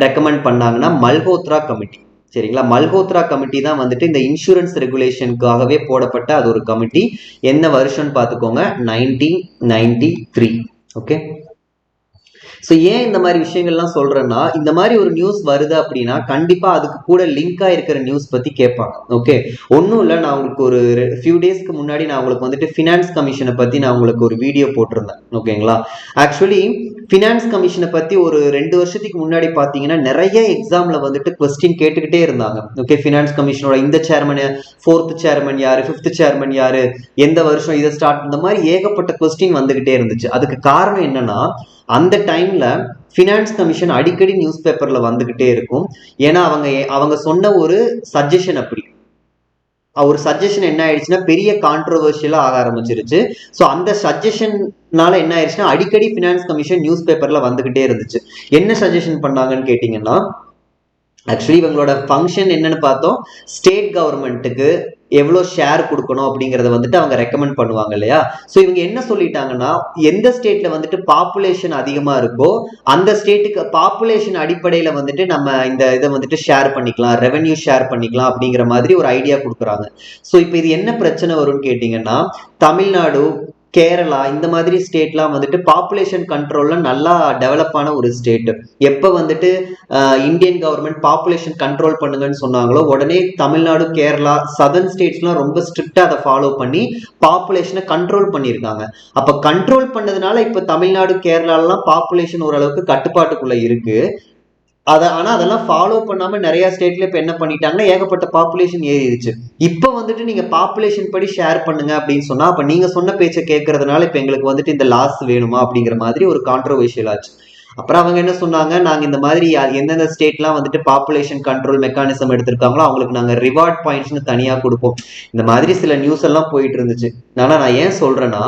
ரெக்கமெண்ட் பண்ணாங்கன்னா மல்ஹோத்ரா கமிட்டி. சரிங்களா? மல்ஹோத்ரா கமிட்டி தான் வந்துட்டு இந்த இன்சூரன்ஸ் ரெகுலேஷனுக்காகவே போடப்பட்ட அது ஒரு கமிட்டி. என்ன வருஷம்னு பார்த்துக்கோங்க, 1993. ஓகே, ஸோ ஏன் இந்த மாதிரி விஷயங்கள்லாம் சொல்றேன்னா இந்த மாதிரி ஒரு நியூஸ் வருது அப்படின்னா கண்டிப்பா அதுக்கு கூட லிங்காக இருக்கிற நியூஸ் பத்தி கேட்பாங்க. ஓகே, ஒன்றும் இல்லை, நான் உங்களுக்கு ஒரு ஃபியூ டேஸ்க்கு முன்னாடி நான் உங்களுக்கு வந்துட்டு ஃபினான்ஸ் கமிஷனை பத்தி நான் உங்களுக்கு ஒரு வீடியோ போட்டிருந்தேன். ஓகேங்களா? ஆக்சுவலி ஃபினான்ஸ் கமிஷனை பத்தி ஒரு 2 வருஷத்துக்கு முன்னாடி பார்த்தீங்கன்னா நிறைய எக்ஸாம்ல வந்துட்டு கொஸ்டின் கேட்டுக்கிட்டே இருந்தாங்க. ஓகே, ஃபினான்ஸ் கமிஷனோட இந்த சேர்மன், 4th சேர்மன் யாரு, 5th சேர்மன் யாரு, எந்த வருஷம் இதை ஸ்டார்ட், இந்த மாதிரி ஏகப்பட்ட கொஸ்டின் வந்துகிட்டே இருந்துச்சு. அதுக்கு காரணம் என்னன்னா அந்த டைம்ல ஃபினான்ஸ் கமிஷன் அடிக்கடி நியூஸ் பேப்பர்ல வந்துகிட்டே இருக்கும். ஏன்னா அவங்க சொன்ன ஒரு சஜஷன், அப்படி ஒரு சஜஷன் என்ன ஆயிடுச்சுன்னா பெரிய கான்ட்ரோவர்ஷியலா ஆக ஆரம்பிச்சிருச்சு. ஸோ அந்த சஜஷன்னால என்ன ஆயிடுச்சுன்னா அடிக்கடி ஃபினான்ஸ் கமிஷன் நியூஸ் பேப்பர்ல வந்துகிட்டே இருந்துச்சு. என்ன சஜஷன் பண்ணாங்கன்னு கேட்டீங்கன்னா ஆக்சுவலி இவங்களோட ஃபங்க்ஷன் என்னன்னு பார்த்தோம், ஸ்டேட் கவர்மெண்ட்டுக்கு எவ்வளோ ஷேர் கொடுக்கணும் அப்படிங்கிறத வந்துட்டு அவங்க ரெக்கமெண்ட் பண்ணுவாங்க இல்லையா? ஸோ இவங்க என்ன சொல்லிட்டாங்கன்னா எந்த ஸ்டேட்ல வந்துட்டு பாப்புலேஷன் அதிகமா இருக்கோ அந்த ஸ்டேட்டுக்கு பாப்புலேஷன் அடிப்படையில வந்துட்டு நம்ம இந்த இதை வந்துட்டு ஷேர் பண்ணிக்கலாம், ரெவென்யூ ஷேர் பண்ணிக்கலாம் அப்படிங்கிற மாதிரி ஒரு ஐடியா கொடுக்குறாங்க. ஸோ இப்போ இது என்ன பிரச்சனை வரும்னு கேட்டீங்கன்னா தமிழ்நாடு, கேரளா இந்த மாதிரி ஸ்டேட்லாம் வந்துட்டு பாப்புலேஷன் கண்ட்ரோல்ல நல்லா டெவலப் ஆன ஒரு ஸ்டேட். எப்போ வந்துட்டு இந்தியன் கவர்மெண்ட் பாப்புலேஷன் கண்ட்ரோல் பண்ணுங்கன்னு சொன்னாங்களோ உடனே தமிழ்நாடு, கேரளா, சதர்ன் ஸ்டேட்ஸ்லாம் ரொம்ப ஸ்ட்ரிக்டா அதை ஃபாலோ பண்ணி பாப்புலேஷனை கண்ட்ரோல் பண்ணியிருக்காங்க. அப்ப கண்ட்ரோல் பண்ணதுனால இப்ப தமிழ்நாடு, கேரளாலாம் பாப்புலேஷன் ஓரளவுக்கு கட்டுப்பாட்டுக்குள்ள இருக்கு. ஆனா அதெல்லாம் ஃபாலோ பண்ணாம நிறைய ஸ்டேட்ல இப்ப என்ன பண்ணிட்டாங்கன்னா ஏகப்பட்ட பாப்புலேஷன் ஏறிடுச்சு. இப்ப வந்துட்டு நீங்க பாப்புலேஷன் படி ஷேர் பண்ணுங்க அப்படின்னு சொன்னா அப்ப நீங்க சொன்ன பேச்சை கேட்கறதுனால இப்ப எங்களுக்கு வந்துட்டு இந்த லாஸ் வேணுமா அப்படிங்கிற மாதிரி ஒரு கான்ட்ரோவர்ஷியல் ஆச்சு. அப்புறம் அவங்க என்ன சொன்னாங்க, நாங்க இந்த மாதிரி எந்தெந்த ஸ்டேட்லாம் வந்துட்டு பாப்புலேஷன் கண்ட்ரோல் மெக்கானிசம் எடுத்திருக்காங்களோ அவங்களுக்கு நாங்க ரிவார்ட் பாயிண்ட்ஸ்னு தனியா கொடுப்போம். இந்த மாதிரி சில நியூஸ் எல்லாம் போயிட்டு இருந்துச்சு. ஆனா நான் ஏன் சொல்றேன்னா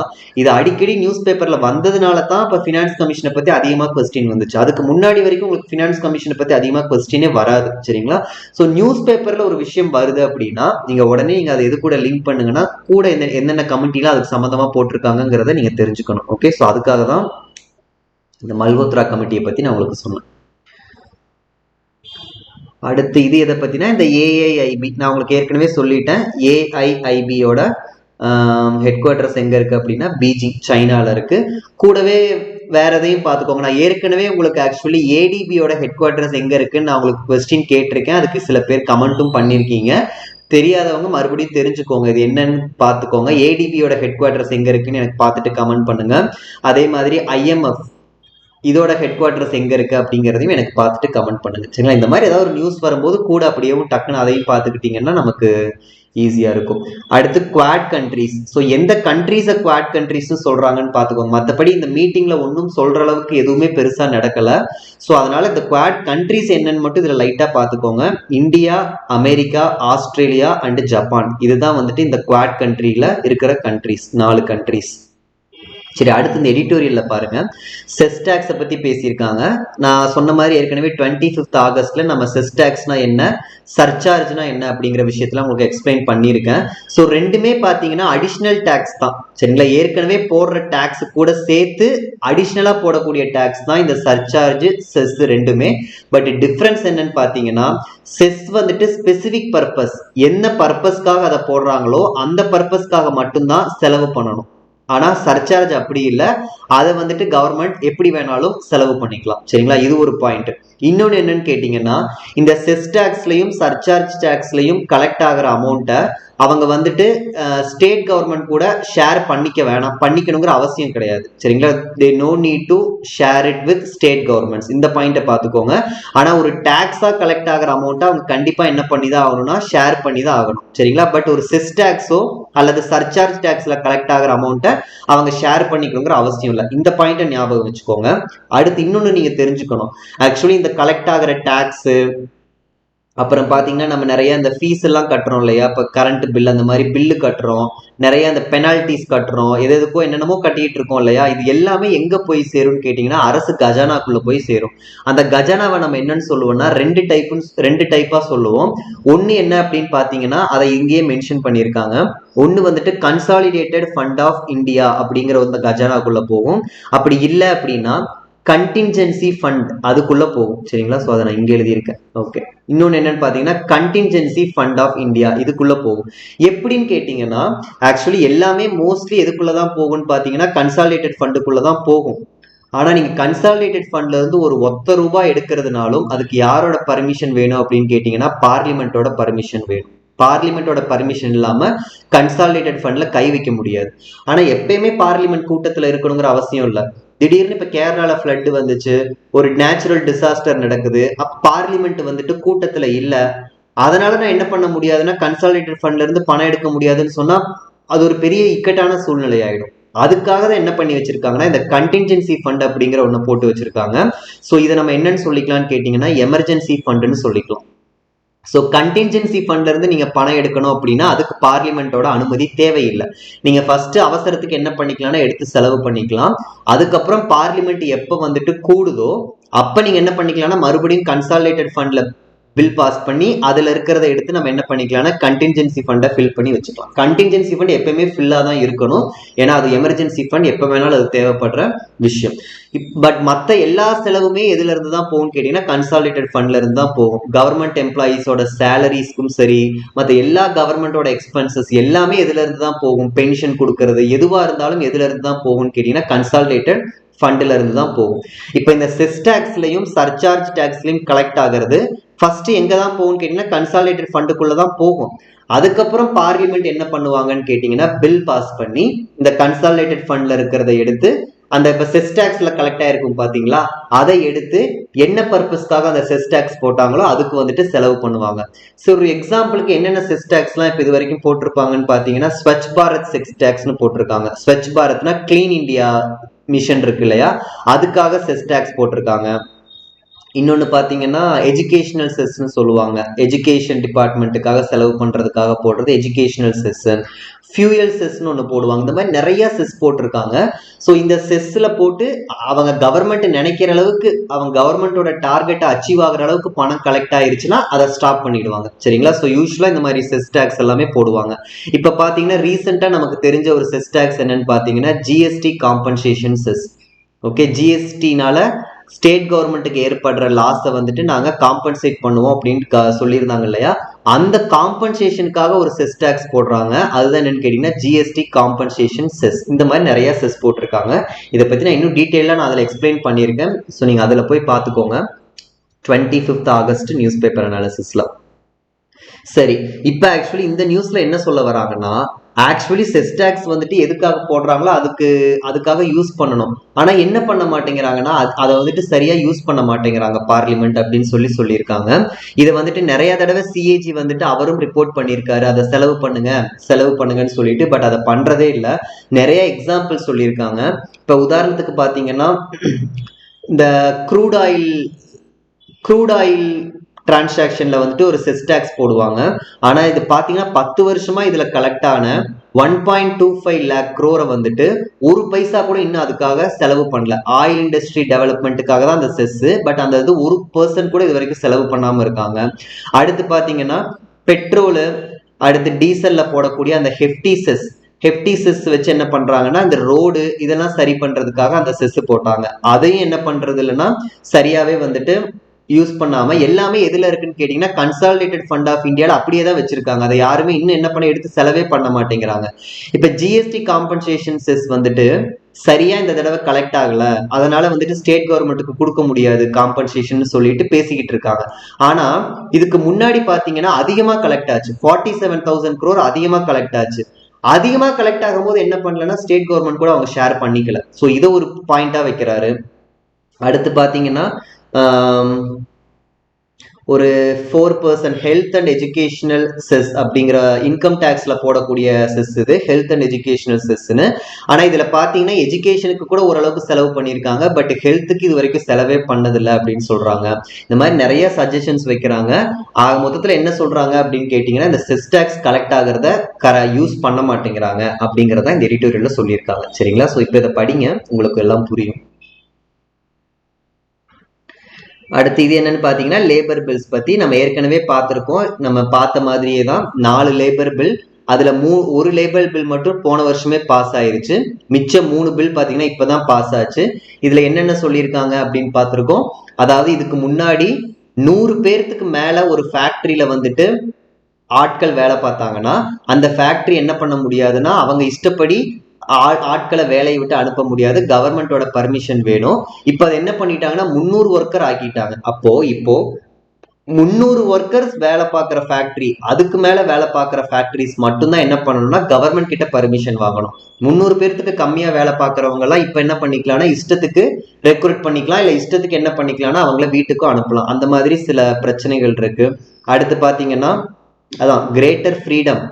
இது அடிக்கடி நியூஸ் பேப்பர்ல வந்ததுனால தான் இப்ப ஃபினான்ஸ் கமிஷனை பத்தி அதிகமா கொஸ்டின் வந்துச்சு. அதுக்கு முன்னாடி வரைக்கும் உங்களுக்கு ஃபினான்ஸ் கமிஷனை பத்தி அதிகமா கொஸ்டினே வராது. சரிங்களா? ஸோ நியூஸ் பேப்பர்ல ஒரு விஷயம் வருது அப்படின்னா நீங்க உடனே நீங்க அதை எது கூட லிங்க் பண்ணுங்கன்னா கூட என்னென்ன கமிட்டிலாம் அதுக்கு சம்மந்தமா போட்டிருக்காங்கிறத நீங்க தெரிஞ்சுக்கணும். ஓகே, ஸோ அதுக்காக தான் இந்த மல்ஹோத்ரா கமிட்டியை பத்தி நான் உங்களுக்கு சொன்னேன். அடுத்து இது எதை பத்தினா இந்த AIIB, நான் உங்களுக்கு ஏற்கனவே சொல்லிட்டேன். AIIBயோட ஹெட் குவார்டர்ஸ் எங்க இருக்கு அப்படின்னா பீஜிங், சைனால இருக்கு. கூடவே வேற எதையும் பார்த்துக்கோங்க. நான் ஏற்கனவே உங்களுக்கு ஆக்சுவலி ADBயோட ஹெட் குவார்டர்ஸ் எங்க இருக்குன்னு நான் உங்களுக்கு கொஸ்டின் கேட்டிருக்கேன். அதுக்கு சில பேர் கமெண்ட்டும் பண்ணிருக்கீங்க. தெரியாதவங்க மறுபடியும் தெரிஞ்சுக்கோங்க, இது என்னன்னு பார்த்துக்கோங்க. ADBயோட ஹெட் குவார்டர்ஸ் எங்க இருக்குன்னு எனக்கு பார்த்துட்டு கமெண்ட் பண்ணுங்க. அதே மாதிரி IMF இதோட ஹெட் குவார்டர்ஸ் எங்க இருக்கு அப்படிங்கிறதையும் எனக்கு பார்த்துட்டு கமெண்ட் பண்ணுங்க. சரிங்களா? இந்த மாதிரி ஏதாவது ஒரு நியூஸ் வரும்போது கூட அப்படியே டக்குன்னு அதையும் பார்த்துக்கிட்டீங்கன்னா நமக்கு ஈஸியா இருக்கும். அடுத்து குவாட் கண்ட்ரீஸ். ஸோ எந்த கண்ட்ரீஸை குவாட் கண்ட்ரீஸ் சொல்றாங்கன்னு பார்த்துக்கோங்க. மற்றபடி இந்த மீட்டிங்ல ஒன்றும் சொல்ற அளவுக்கு எதுவுமே பெருசா நடக்கல. ஸோ அதனால இந்த குவாட் கண்ட்ரீஸ் என்னன்னு மட்டும் இதுல லைட்டா பார்த்துக்கோங்க. India, America, Australia and Japan, இதுதான் வந்துட்டு இந்த குவாட் கண்ட்ரியில இருக்கிற கண்ட்ரீஸ், 4 கண்ட்ரீஸ். சரி, அடுத்து இந்த எடிட்டோரியல்ல பாருங்க, செஸ் டாக்ஸை பத்தி பேசியிருக்காங்க. நான் சொன்ன மாதிரி ஏற்கனவே 25th ஆகஸ்ட்ல நம்ம செஸ் டாக்ஸ்னா என்ன, சர்சார்ஜ்னா என்ன அப்படிங்கிற விஷயத்துல உங்களுக்கு எக்ஸ்பிளைன் பண்ணியிருக்கேன். ஸோ ரெண்டுமே பார்த்தீங்கன்னா அடிஷ்னல் டேக்ஸ் தான். சரிங்களா? ஏற்கனவே போடுற டேக்ஸ் கூட சேர்த்து அடிஷ்னலா போடக்கூடிய டேக்ஸ் தான் இந்த சர்சார்ஜ், செஸ் ரெண்டுமே. பட் டிஃபரன்ஸ் என்னன்னு பார்த்தீங்கன்னா, செஸ் வந்துட்டு ஸ்பெசிபிக் பர்பஸ், என்ன பர்பஸ்க்காக அதை போடுறாங்களோ அந்த பர்பஸ்க்காக மட்டும்தான் செலவு பண்ணணும். ஆனா சர்சார்ஜ் அப்படி இல்லை, அதை வந்துட்டு கவர்மெண்ட் எப்படி வேணாலும் செலவு பண்ணிக்கலாம். சரிங்களா? இது ஒரு பாயிண்ட். இன்னொன்னு என்னன்னு கேட்டீங்கன்னா, இந்த செஸ் டாக்ஸ்லயும் சர்சார்ஜ் டாக்ஸ்லயும் கலெக்ட் ஆகிற அமௌண்ட்டை அவங்க வந்துட்டு ஸ்டேட் கவர்மெண்ட் கூட ஷேர் பண்ணிக்கணுங்கிற அவசியம் கிடையாது. சரிங்களா? They no need to share it with state governments. இந்த பாயிண்ட்டை பார்த்துக்கோங்க. ஆனா ஒரு டாக்ஸா கலெக்ட் ஆகிற அமௌண்ட்டை அவங்க கண்டிப்பா என்ன பண்ணி தான் ஆகணும்னா ஷேர் பண்ணி தான் ஆகணும். சரிங்களா? பட் ஒரு செஸ் டாக்ஸோ அல்லது சர்சார்ஜ் டாக்ஸ்ல கலெக்ட் ஆகிற அமௌண்ட்டை அவங்க ஷேர் பண்ணிக்கணுங்கிற அவசியம் இல்லை. இந்த பாயிண்ட்டை ஞாபகம் வச்சுக்கோங்க. அடுத்து இன்னொன்னு நீங்க தெரிஞ்சுக்கணும். ஆக்சுவலி இந்த கலெக்ட் ஆகிற டாக்ஸ், அப்புறம் பார்த்தீங்கன்னா நம்ம நிறைய இந்த ஃபீஸ் எல்லாம் கட்டுறோம் இல்லையா? இப்போ கரண்ட் பில் அந்த மாதிரி பில்லு கட்டுறோம், நிறைய அந்த பெனால்டிஸ் கட்டுறோம், எதுக்கோ என்னென்னமோ கட்டிட்டு இருக்கோம் இல்லையா? இது எல்லாமே எங்க போய் சேரும்னு கேட்டிங்கன்னா அரசு கஜானாக்குள்ள போய் சேரும். அந்த கஜானாவை நம்ம என்னன்னு சொல்லுவோம்னா ரெண்டு டைப்பா சொல்லுவோம். ஒன்று என்ன அப்படின்னு பார்த்தீங்கன்னா, அதை இங்கேயே மென்ஷன் பண்ணியிருக்காங்க. ஒன்று வந்துட்டு கன்சாலிடேட்டட் ஃபண்ட் ஆஃப் இந்தியா அப்படிங்கிற அந்த கஜானாக்குள்ள போகும். அப்படி இல்லை அப்படின்னா கண்டின்ஜென்சி ஃபண்ட் அதுக்குள்ள போகும். சரிங்களா? ஸோ அதை நான் இங்கே எழுதியிருக்கேன். ஓகே. இன்னொன்று என்னன்னு பார்த்தீங்கன்னா கண்டின்ஜென்சி ஃபண்ட் ஆஃப் இந்தியா, இதுக்குள்ள போகும். எப்படின்னு கேட்டிங்கன்னா, ஆக்சுவலி எல்லாமே மோஸ்ட்லி எதுக்குள்ள தான் போகும்னு பார்த்தீங்கன்னா கன்சாலிடேட்டட் ஃபண்டுக்குள்ள தான் போகும். ஆனால் நீங்கள் கன்சாலிடேட்டட் ஃபண்ட்ல இருந்து ஒரு ₹1 எடுக்கிறதுனாலும் அதுக்கு யாரோட பர்மிஷன் வேணும் அப்படின்னு கேட்டிங்கன்னா பார்லிமெண்ட்டோட பர்மிஷன் வேணும். பார்லிமெண்டோட பர்மிஷன் இல்லாம கன்சாலிடேட்டட் ஃபண்ட்ல கை வைக்க முடியாது. ஆனா எப்பயுமே பார்லிமெண்ட் கூட்டத்துல இருக்கணுங்கிற அவசியம் இல்லை. திடீர்னு இப்ப கேரளால ஃப்ளட் வந்துச்சு, ஒரு நேச்சுரல் டிசாஸ்டர் நடக்குது, பார்லிமெண்ட் வந்துட்டு கூட்டத்துல இல்ல, அதனால நான் என்ன பண்ண முடியாதுன்னா கன்சாலிடேட்டட் ஃபண்ட்ல இருந்து பணம் எடுக்க முடியாதுன்னு சொன்னா அது ஒரு பெரிய இக்கட்டான சூழ்நிலை ஆயிடும். அதுக்காக தான் என்ன பண்ணி வச்சிருக்காங்கன்னா இந்த கண்டின்ஜென்சி ஃபண்ட் அப்படிங்கிற ஒண்ணு போட்டு வச்சிருக்காங்க. ஸோ இதை நம்ம என்னன்னு சொல்லிக்கலாம்னு கேட்டீங்கன்னா எமர்ஜென்சி ஃபண்டுன்னு சொல்லிக்கலாம். ஸோ கண்டின்ஜென்சி ஃபண்ட்ல இருந்து நீங்க பணம் எடுக்கணும் அப்படின்னா அதுக்கு பார்லிமெண்டோட அனுமதி தேவையில்லை. நீங்க ஃபர்ஸ்ட் அவசரத்துக்கு என்ன பண்ணிக்கலாம்னா எடுத்து செலவு பண்ணிக்கலாம். அதுக்கப்புறம் பார்லிமெண்ட் எப்போ வந்துட்டு கூடுதோ அப்ப நீங்க என்ன பண்ணிக்கலாம்னா மறுபடியும் கன்சாலிடேட்டட் ஃபண்ட்ல பில் பாஸ் பண்ணி அதுல இருக்கிறத எடுத்து நம்ம என்ன பண்ணிக்கலாம்னா கண்டின்ஜென்சி ஃபண்டை ஃபில் பண்ணி வச்சுக்கலாம். கண்டின்ஜென்சி ஃபண்ட் எப்பயுமே ஃபில்லா தான் இருக்கணும். ஏன்னா அது எமர்ஜென்சி ஃபண்ட், எப்போ வேணாலும் அது தேவைப்படுற விஷயம். பட் மற்ற எல்லா செலவுமே எதுல இருந்து தான் போகும்னு கேட்டீங்கன்னா கன்சாலிடேட்டட் ஃபண்ட்ல இருந்து தான் போகும். கவர்மெண்ட் எம்ப்ளாயீஸோட சேலரிஸ்க்கும் சரி, மற்ற எல்லா கவர்மெண்டோட எக்ஸ்பென்சஸ் எல்லாமே எதுல இருந்து தான் போகும். பென்ஷன் கொடுக்கறது எதுவா இருந்தாலும் எதுல இருந்து தான் போகும்னு கேட்டீங்கன்னா கன்சாலிடேட்டட் ஃபண்ட்ல இருந்து தான் போகும். இப்போ இந்த செஸ் டாக்ஸ்லயும் சர்சார்ஜ் டாக்ஸ்லயும் கலெக்ட் ஆகிறது ஃபர்ஸ்ட் எங்க தான் போகும்னு கேட்டீங்கன்னா கன்சாலிடேட்டட் ஃபண்டுக்குள்ள தான் போகும். அதுக்கப்புறம் பார்லிமெண்ட் என்ன பண்ணுவாங்கன்னு கேட்டீங்கன்னா பில் பாஸ் பண்ணி இந்த கன்சாலிடேட்டட் ஃபண்ட்ல இருக்கிறத எடுத்து அந்த இப்ப செஸ் டாக்ஸ்ல கலெக்ட் ஆயிருக்கும் பாத்தீங்களா, அதை எடுத்து என்ன பர்பஸ்க்காக அந்த செஸ் டாக்ஸ் போட்டாங்களோ அதுக்கு வந்துட்டு செலவு பண்ணுவாங்க. ஸோ ஒரு எக்ஸாம்பிளுக்கு என்னென்ன செஸ் டாக்ஸ் எல்லாம் இப்ப இது வரைக்கும் போட்டிருப்பாங்கன்னு பாத்தீங்கன்னா ஸ்வச் பாரத் செஸ் டாக்ஸ்னு போட்டிருக்காங்க. ஸ்வச் பாரத்னா கிளீன் இந்தியா மிஷன் இருக்கு இல்லையா, அதுக்காக செஸ் டாக்ஸ் போட்டிருக்காங்க. இன்னொன்று பார்த்தீங்கன்னா எஜுகேஷனல் செஸ்ன்னு சொல்லுவாங்க. எஜுகேஷன் டிபார்ட்மெண்ட்டுக்காக செலவு பண்ணுறதுக்காக போடுறது எஜுகேஷனல் செஸ். ஃபியூயல் செஸ்ன்னு ஒன்று போடுவாங்க. இந்த மாதிரி நிறைய செஸ் போட்டிருக்காங்க. ஸோ இந்த செஸ்ஸில் போட்டு அவங்க கவர்மெண்ட் நினைக்கிற அளவுக்கு அவங்க கவர்மெண்ட்டோட டார்கெட்டை அச்சீவ் ஆகிற அளவுக்கு பணம் கலெக்ட் ஆயிருச்சுன்னா அதை ஸ்டாப் பண்ணிடுவாங்க. சரிங்களா? ஸோ யூஸ்வலாக இந்த மாதிரி செஸ் டாக்ஸ் எல்லாமே போடுவாங்க. இப்போ பார்த்தீங்கன்னா ரீசெண்டாக நமக்கு தெரிஞ்ச ஒரு செஸ் டாக்ஸ் என்னன்னு பார்த்தீங்கன்னா ஜிஎஸ்டி காம்பன்சேஷன் செஸ். ஓகே, ஜிஎஸ்டினால ஸ்டேட் கவர்மெண்ட்டுக்கு ஏற்படுற லாஸை வந்துட்டு நாங்கள் காம்பன்சேட் பண்ணுவோம் அப்படின்னு சொல்லியிருந்தாங்க இல்லையா, அந்த காம்பன்சேஷனுக்காக ஒரு செஸ் டாக்ஸ் போடுறாங்க. அதுதான் என்னன்னு கேட்டீங்கன்னா ஜிஎஸ்டி காம்பன்சேஷன் செஸ். இந்த மாதிரி நிறைய செஸ் போட்டிருக்காங்க. இதை பற்றி நான் இன்னும் டீட்டெயிலாக நான் அதில் எக்ஸ்பிளைன் பண்ணியிருக்கேன். ஸோ நீங்கள் அதில் போய் பார்த்துக்கோங்க 25th ஆகஸ்ட் நியூஸ் பேப்பர் அனாலிசிஸ்ல. சரி, இப்ப ஆக்சுவலி இந்த நியூஸ்ல என்ன சொல்ல வராங்கன்னா, ஆக்சுவலி செஸ் டாக்ஸ் வந்துட்டு எதுக்காக போடுறாங்களோ அதுக்காக யூஸ் பண்ணணும். ஆனா என்ன பண்ண மாட்டேங்கிறாங்கன்னா, அதை வந்துட்டு சரியா யூஸ் பண்ண மாட்டேங்கிறாங்க பார்லிமெண்ட் அப்படின்னு சொல்லியிருக்காங்க. இதை வந்துட்டு நிறைய தடவை சிஏஜி வந்துட்டு அவரும் ரிப்போர்ட் பண்ணியிருக்காரு, அதை செலவு பண்ணுங்கன்னு சொல்லிட்டு. பட் அதை பண்றதே இல்லை. நிறைய எக்ஸாம்பிள் சொல்லியிருக்காங்க. இப்ப உதாரணத்துக்கு பாத்தீங்கன்னா, இந்த க்ரூட் ஆயில் டிரான்சாக்ஷன்ல வந்துட்டு ஒரு செஸ் டாக்ஸ் போடுவாங்க. ஆனா இது பாத்தீங்கன்னா 10 வருஷமா இதுல கலெக்ட் ஆன 1.25 lakh crore வந்துட்டு ஒரு பைசா கூட இன்னும் அதுக்காக செலவு பண்ணல. ஆயில் இண்டஸ்ட்ரி டெவலப்மெண்ட்டுக்காக தான் அந்த செஸ். பட் அந்த இது 1% கூட இது வரைக்கும் செலவு பண்ணாம இருக்காங்க. அடுத்து பாத்தீங்கன்னா பெட்ரோலு, அடுத்து டீசல்ல போடக்கூடிய அந்த ஹெஃப்டி செஸ் வச்சு என்ன பண்றாங்கன்னா இந்த ரோடு இதெல்லாம் சரி பண்றதுக்காக அந்த செஸ் போட்டாங்க. அதையும் என்ன பண்றது இல்லைன்னா சரியாவே வந்துட்டு யூஸ் பண்ணாம எல்லாமே எதுல இருக்குன்னு கேட்டீங்கன்னா கன்சாலிடேட்டட் ஃபண்ட் ஆஃப் இந்தியால அப்படியே தான் வச்சிருக்காங்க. அதை யாருமே இன்னும் என்ன பண்ண எடுத்து செலவே பண்ண மாட்டேங்கிறாங்க. இப்ப ஜிஎஸ்டி காம்பன்சேஷன் செஸ் வந்துட்டு சரியா இந்த தடவை கலெக்ட் ஆகல, அதனால வந்துட்டு ஸ்டேட் கவர்மெண்ட்டுக்கு கொடுக்க முடியாது காம்பன்சேஷன் சொல்லிட்டு பேசிக்கிட்டு இருக்காங்க. ஆனா இதுக்கு முன்னாடி பாத்தீங்கன்னா அதிகமா கலெக்ட் ஆச்சு. 47,000 crore அதிகமா கலெக்ட் ஆச்சு. அதிகமா கலெக்ட் ஆகும்போது என்ன பண்ணலன்னா ஸ்டேட் கவர்மெண்ட் கூட அவங்க ஷேர் பண்ணிக்கல. ஸோ இதை ஒரு பாயிண்டா வைக்கிறாரு. அடுத்து பாத்தீங்கன்னா ஒரு 4% ஹெல்த் அண்ட் எஜுகேஷனல் செஸ் அப்படிங்கிற இன்கம் டேக்ஸ்ல போடக்கூடிய செஸ் இது ஹெல்த் அண்ட் எஜுகேஷனல் செஸ்ன்னு. ஆனா இதுல பாத்தீங்கன்னா எஜுகேஷனுக்கு கூட ஓரளவுக்கு செலவு பண்ணியிருக்காங்க. பட் ஹெல்த்துக்கு இது வரைக்கும் செலவே பண்ணதில்லை அப்படின்னு சொல்றாங்க. இந்த மாதிரி நிறைய சஜஷன்ஸ் வைக்கிறாங்க. ஆக மொத்தத்துல என்ன சொல்றாங்க அப்படின்னு கேட்டீங்கன்னா இந்த செஸ் டேக்ஸ் கலெக்ட் ஆகிறத யூஸ் பண்ண மாட்டேங்கிறாங்க அப்படிங்கறத இந்த எடிட்டோரியல்ல சொல்லியிருக்காங்க. சரிங்களா? ஸோ இப்போ இதை படிங்க, உங்களுக்கு எல்லாம் புரியும். அடுத்து இது என்னன்னு பாத்தீங்கன்னா லேபர் பில்ஸ் பத்தி நம்ம ஏற்கனவே பார்த்திருக்கோம். நம்ம பார்த்த மாதிரியே தான் 4 லேபர் பில். அதுல ஒரு லேபர் பில் மட்டும் போன வருஷமே பாஸ் ஆயிருச்சு. மிச்சம் 3 பில் பாத்தீங்கன்னா இப்பதான் பாஸ் ஆச்சு. இதுல என்னென்ன சொல்லியிருக்காங்க அப்படின்னு பார்த்திருக்கோம். அதாவது இதுக்கு முன்னாடி 100 பேர்த்துக்கு மேல ஒரு ஃபேக்டரியில வந்துட்டு ஆட்கள் வேலை பார்த்தாங்கன்னா அந்த ஃபேக்டரி என்ன பண்ண முடியாதுன்னா அவங்க இஷ்டப்படி ஆட்களை வேலையை விட்டு அனுப்ப முடியாது, கவர்மெண்டோட பர்மிஷன் வேணும். இப்ப அதை என்ன பண்ணிட்டாங்கன்னா 300 ஒர்க்கர் ஆக்கிட்டாங்க. இப்போ 300 ஒர்க்கர்ஸ் வேலை பார்க்குற ஃபேக்டரி, அதுக்கு மேல வேலை பார்க்குற ஃபேக்டரிஸ் மட்டும்தான் என்ன பண்ணணும்னா கவர்மெண்ட் கிட்ட பர்மிஷன் வாங்கணும். 300 பேர்த்துக்கு கம்மியா வேலை பார்க்குறவங்க எல்லாம் இப்ப என்ன பண்ணிக்கலாம்னா இஷ்டத்துக்கு ரெக்ரூட் பண்ணிக்கலாம், இல்ல இஷ்டத்துக்கு என்ன பண்ணிக்கலாம்னா அவங்கள வீட்டுக்கும் அனுப்பலாம். அந்த மாதிரி சில பிரச்சனைகள் இருக்கு. அடுத்து பாத்தீங்கன்னா அதான் கிரேட்டர் ஃப்ரீடம்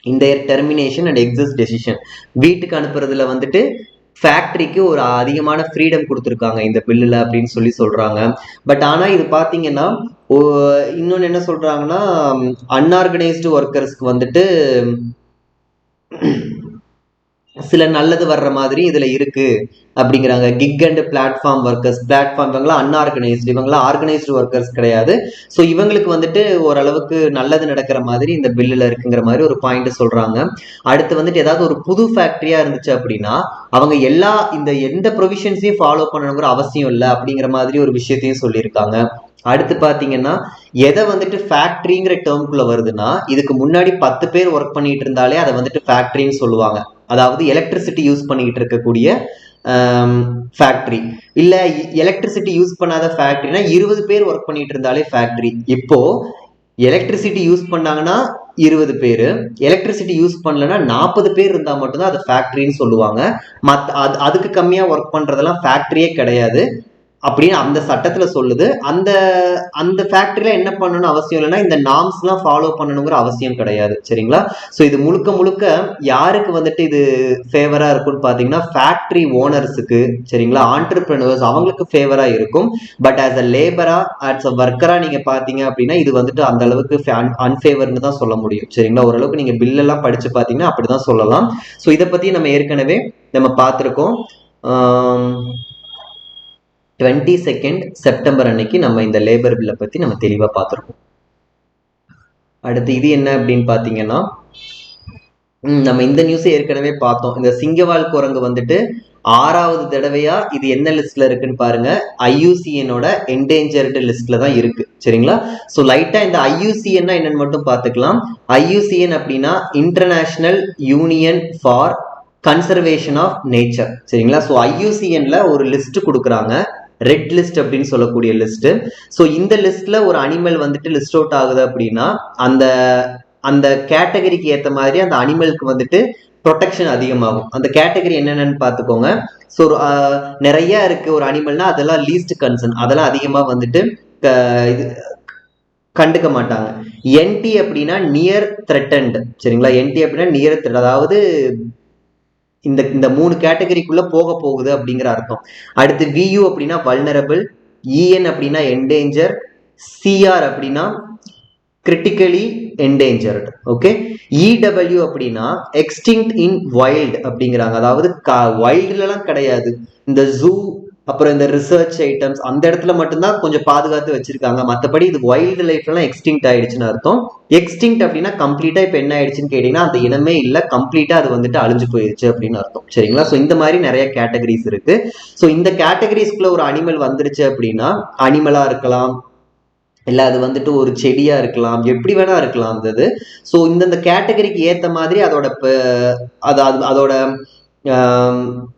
இந்த டெர்மினேஷன் அண்ட் எக்ஸிஸ்ட் டெசிஷன். வீட்டுக்கு அனுப்புறதுல வந்துட்டு ஃபேக்டரிக்கு ஒரு அதிகமான ஃப்ரீடம் கொடுத்துருக்காங்க இந்த பில்லுல அப்படின்னு சொல்றாங்க. பட் ஆனா இது பாத்தீங்கன்னா இன்னொன்னு என்ன சொல்றாங்கன்னா அன்ஆர்கனைஸ்டு ஒர்க்கர்ஸ்க்கு வந்துட்டு சில நல்லது வர்ற மாதிரி இதுல இருக்கு அப்படிங்கிறாங்க. Kick and platform workers, platform இவங்களாம் அன்ஆர்கனைஸ்டு, இவங்களாம் ஆர்கனைஸ்டு ஒர்க்கர்ஸ் கிடையாது. ஸோ இவங்களுக்கு வந்துட்டு ஓரளவுக்கு நல்லது நடக்கிற மாதிரி இந்த பில்லுல இருக்குங்கிற மாதிரி ஒரு பாயிண்ட் சொல்றாங்க. அடுத்து வந்துட்டு ஏதாவது ஒரு புது ஃபேக்டரியா இருந்துச்சு அப்படின்னா அவங்க எந்த ப்ரொவிஷன்ஸையும் ஃபாலோ பண்ணணுங்கிற அவசியம் இல்லை அப்படிங்கிற மாதிரி ஒரு விஷயத்தையும் சொல்லியிருக்காங்க. அடுத்து பாத்தீங்கன்னா எதை வந்துட்டு ஃபேக்டரிங்கிற டேர்ம்குள்ள வருதுன்னா இதுக்கு முன்னாடி 10 பேர் ஒர்க் பண்ணிட்டு இருந்தாலே அதை வந்துட்டு ஃபேக்டரின்னு சொல்லுவாங்க. அதாவது எலக்ட்ரிசிட்டி யூஸ் பண்ணிக்கிட்டு இருக்கக்கூடிய ஃபேக்டரி, இல்ல எலக்ட்ரிசிட்டி யூஸ் பண்ணாத ஃபேக்டரினா 20 பேர் ஒர்க் பண்ணிட்டு இருந்தாலே ஃபேக்டரி. இப்போ எலக்ட்ரிசிட்டி யூஸ் பண்ணாங்கன்னா 20 பேர், எலக்ட்ரிசிட்டி யூஸ் பண்ணலன்னா 40 பேர் இருந்தா மட்டும்தான் அது ஃபேக்டரின்னு சொல்லுவாங்க. அதுக்கு கம்மியா ஒர்க் பண்றதெல்லாம் ஃபேக்டரியே கிடையாது அப்படின்னு அந்த சட்டத்துல சொல்லுது. அந்த ஃபேக்டரியில என்ன பண்ணணும்னு அவசியம் இல்லைன்னா இந்த நார்ம்ஸ் எல்லாம் ஃபாலோ பண்ணணுங்கிற அவசியம் கிடையாது. சரிங்களா? ஸோ இது முழுக்க யாருக்கு வந்துட்டு இது ஃபேவரா இருக்கும்னு பாத்தீங்கன்னா ஃபேக்டரி ஓனர்ஸுக்கு, சரிங்களா, ஆண்டர்பிரினர்ஸ் அவங்களுக்கு ஃபேவரா இருக்கும். பட் ஆஸ் அ லேபரா ஆஸ் அ ஒர்க்கரா நீங்க பாத்தீங்க அப்படின்னா இது வந்துட்டு அந்த அளவுக்கு அன்ஃபேவர்னு தான் சொல்ல முடியும். சரிங்களா? ஓரளவுக்கு நீங்க பில் எல்லாம் படிச்சு பாத்தீங்கன்னா அப்படிதான் சொல்லலாம். ஸோ இதை பத்தி நம்ம ஏற்கனவே பார்த்திருக்கோம். 22 செப்டம்பர் அன்னைக்கு நம்ம இந்த லேபர் பில்லை பத்தி நம்ம தெளிவா பார்த்திருக்கோம். அடுத்து இது என்ன அப்படின்னு பாத்தீங்கன்னா நம்ம இந்த நியூஸ் ஏற்கனவே பார்த்தோம். இந்த சிங்கவால் குரங்கு வந்துட்டு 6வது தடவையா இது என்ன லிஸ்ட்ல இருக்குன்னு பாருங்க. IUCN-ஓட என்டேஞ்சர்டு லிஸ்ட்ல தான் இருக்கு. சரிங்களா? ஸோ லைட்டா இந்த IUCN என்னன்னு மட்டும் பார்த்துக்கலாம். IUCN அப்படின்னா international union for conservation of nature. சரிங்களா? ஸோ IUCN-ல ஒரு லிஸ்ட் கொடுக்குறாங்க. ரெட் லிஸ்ட் அப்படின்னு சொல்லக்கூடிய லிஸ்ட். ஸோ இந்த லிஸ்ட்ல ஒரு அனிமல் வந்துட்டு லிஸ்ட் அவுட் ஆகுது அப்படின்னா அந்த அந்த கேட்டகரிக்கு ஏற்ற மாதிரி அந்த அனிமலுக்கு வந்துட்டு ப்ரொடெக்ஷன் அதிகமாகும். அந்த கேட்டகரி என்னென்னு பார்த்துக்கோங்க. ஸோ நிறைய இருக்கு ஒரு அனிமல்னா அதெல்லாம் லீஸ்ட் கன்சர்ன், அதெல்லாம் அதிகமாக வந்துட்டு இது கண்டுக்க மாட்டாங்க. என்டி அப்படின்னா நியர் த்ரெட்டன்ட், சரிங்களா? என்டி அப்படின்னா நியர் த்ரெட், அதாவது இந்த இந்த 3 கேட்டகரிக்குள்ள போக போகுது அப்படிங்கிற அர்த்தம். அடுத்து வியூ அப்படின்னா வல்னரபிள், இஎன் அப்படின்னா என்டேஞ்சர், சிஆர் அப்படின்னா கிரிட்டிக்கலி என்டேஞ்சர்டு. ஓகே, இடபிள்யூ அப்படின்னா எக்ஸ்டிங்க்ட் இன் வைல்ட் அப்படிங்கிறாங்க. அதாவது வைல்டுலாம் கிடையாது, இந்த ஜூ அப்புறம் இந்த ரிசர்ச் ஐட்டம்ஸ் அந்த இடத்துல மட்டும்தான் கொஞ்சம் பாதுகாத்து வச்சிருக்காங்க. மற்றபடி இது வைல்டு லைஃப்லாம் எக்ஸ்டிங்க்ட் ஆயிடுச்சுன்னு அர்த்தம். எக்ஸ்டிங்க்ட் அப்படின்னா கம்ப்ளீட்டா இப்போ என்ன ஆயிடுச்சுன்னு கேட்டீங்கன்னா அந்த இனமே இல்லை, கம்ப்ளீட்டா அது வந்துட்டு அழிஞ்சு போயிடுச்சு அப்படின்னு அர்த்தம், சரிங்களா? ஸோ இந்த மாதிரி நிறைய கேட்டகரிஸ் இருக்கு. ஸோ இந்த கேட்டகரிஸ்குள்ள ஒரு அனிமல் வந்துருச்சு அப்படின்னா அனிமலா இருக்கலாம், இல்லை அது வந்துட்டு ஒரு செடியா இருக்கலாம், எப்படி வேணா இருக்கலாம் அந்த இது. ஸோ இந்தந்த கேட்டகரிக்கு ஏற்ற மாதிரி அதோட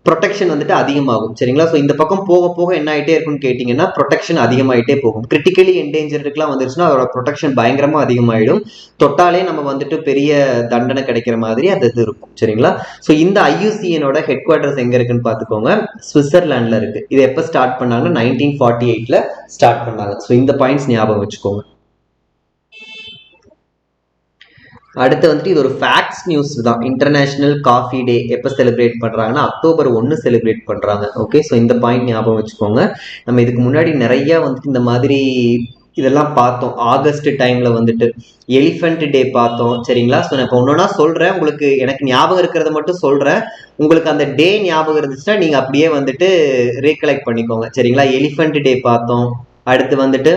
ப்ரொடெக்ஷன் வந்துட்டு அதிகமாகும், சரிங்களா? ஸோ இந்த பக்கம் போக போக என்ன ஆகிட்டே இருக்குன்னு கேட்டிங்கன்னா ப்ரொடெக்ஷன் அதிகமாகிட்டே போகும். கிரிட்டிக்கலி என்டேஞ்சர்டுக்குலாம் வந்துருச்சுன்னா அதோட ப்ரொடெக்ஷன் பயங்கரமாக அதிகமாகிடும். தொட்டாலே நம்ம வந்துட்டு பெரிய தண்டனை கிடைக்கிற மாதிரி அது இது இருக்கும், சரிங்களா? ஸோ இந்த ஐயூசிஎனோட ஹெட் குவார்ட்டர்ஸ் எங்கே இருக்குன்னு பார்த்துக்கோங்க, சுவிட்சர்லாண்டில் இருக்குது. இது எப்போ ஸ்டார்ட் பண்ணாங்கன்னா 1948 ஸ்டார்ட் பண்ணாங்க. ஸோ இந்த பாயிண்ட்ஸ் ஞாபகம் வச்சுக்கோங்க. அடுத்து வந்துட்டு இது ஒரு ஃபேக்ட்ஸ் நியூஸ் தான். இன்டர்நேஷனல் காஃபி டே எப்போ செலிப்ரேட் பண்ணுறாங்கன்னா October 1 செலிப்ரேட் பண்ணுறாங்க. ஓகே, ஸோ இந்த பாயிண்ட் ஞாபகம் வச்சுக்கோங்க. நம்ம இதுக்கு முன்னாடி நிறைய வந்துட்டு இந்த மாதிரி இதெல்லாம் பார்த்தோம். ஆகஸ்ட் டைம்ல வந்துட்டு எலிஃபென்ட் டே பார்த்தோம், சரிங்களா? ஸோ நான் இப்போ ஒன்னொன்னா சொல்றேன், உங்களுக்கு எனக்கு ஞாபகம் இருக்கிறத மட்டும் சொல்றேன். உங்களுக்கு அந்த டே ஞாபகம் இருந்துச்சுன்னா நீங்க அப்படியே வந்துட்டு ரீகலெக்ட் பண்ணிக்கோங்க, சரிங்களா? எலிஃபென்ட் டே பார்த்தோம். அடுத்து வந்துட்டு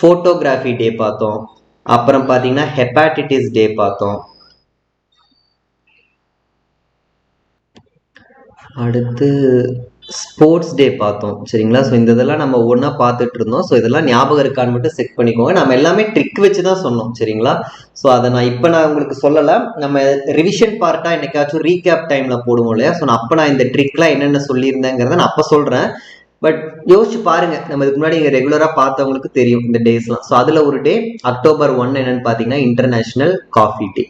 போட்டோகிராஃபி டே பார்த்தோம். அப்புறம் பார்த்தீங்கன்னா ஹெப்பாட்டிட்டிஸ் டே பார்த்தோம். அடுத்து ஸ்போர்ட்ஸ் டே பார்த்தோம், சரிங்களா? ஸோ இந்த இதெல்லாம் நம்ம ஒவ்வொன்றா பார்த்துட்டு இருந்தோம். ஸோ இதெல்லாம் ஞாபகம் இருக்கான்னு மட்டும் செக் பண்ணிக்கோங்க. நம்ம எல்லாமே ட்ரிக் வச்சு தான் சொன்னோம், சரிங்களா? ஸோ அதை நான் உங்களுக்கு சொல்லலை. நம்ம ரிவிஷன் பார்ட்டாக என்னைக்காச்சும் ரீகேப் டைமில் போடுவோம் இல்லையா? ஸோ நான் அப்போ இந்த ட்ரிக்லாம் என்னென்ன சொல்லியிருந்தேங்கிறத நான் அப்போ சொல்கிறேன். பட் யோசிச்சு பாருங்க, நம்ம இதுக்கு முன்னாடி இங்கே ரெகுலராக பார்த்தவங்களுக்கு தெரியும் இந்த டேஸ்லாம். ஸோ அதில் ஒரு டே October 1 என்னன்னு பார்த்தீங்கன்னா இன்டர்நேஷனல் காஃபி டே.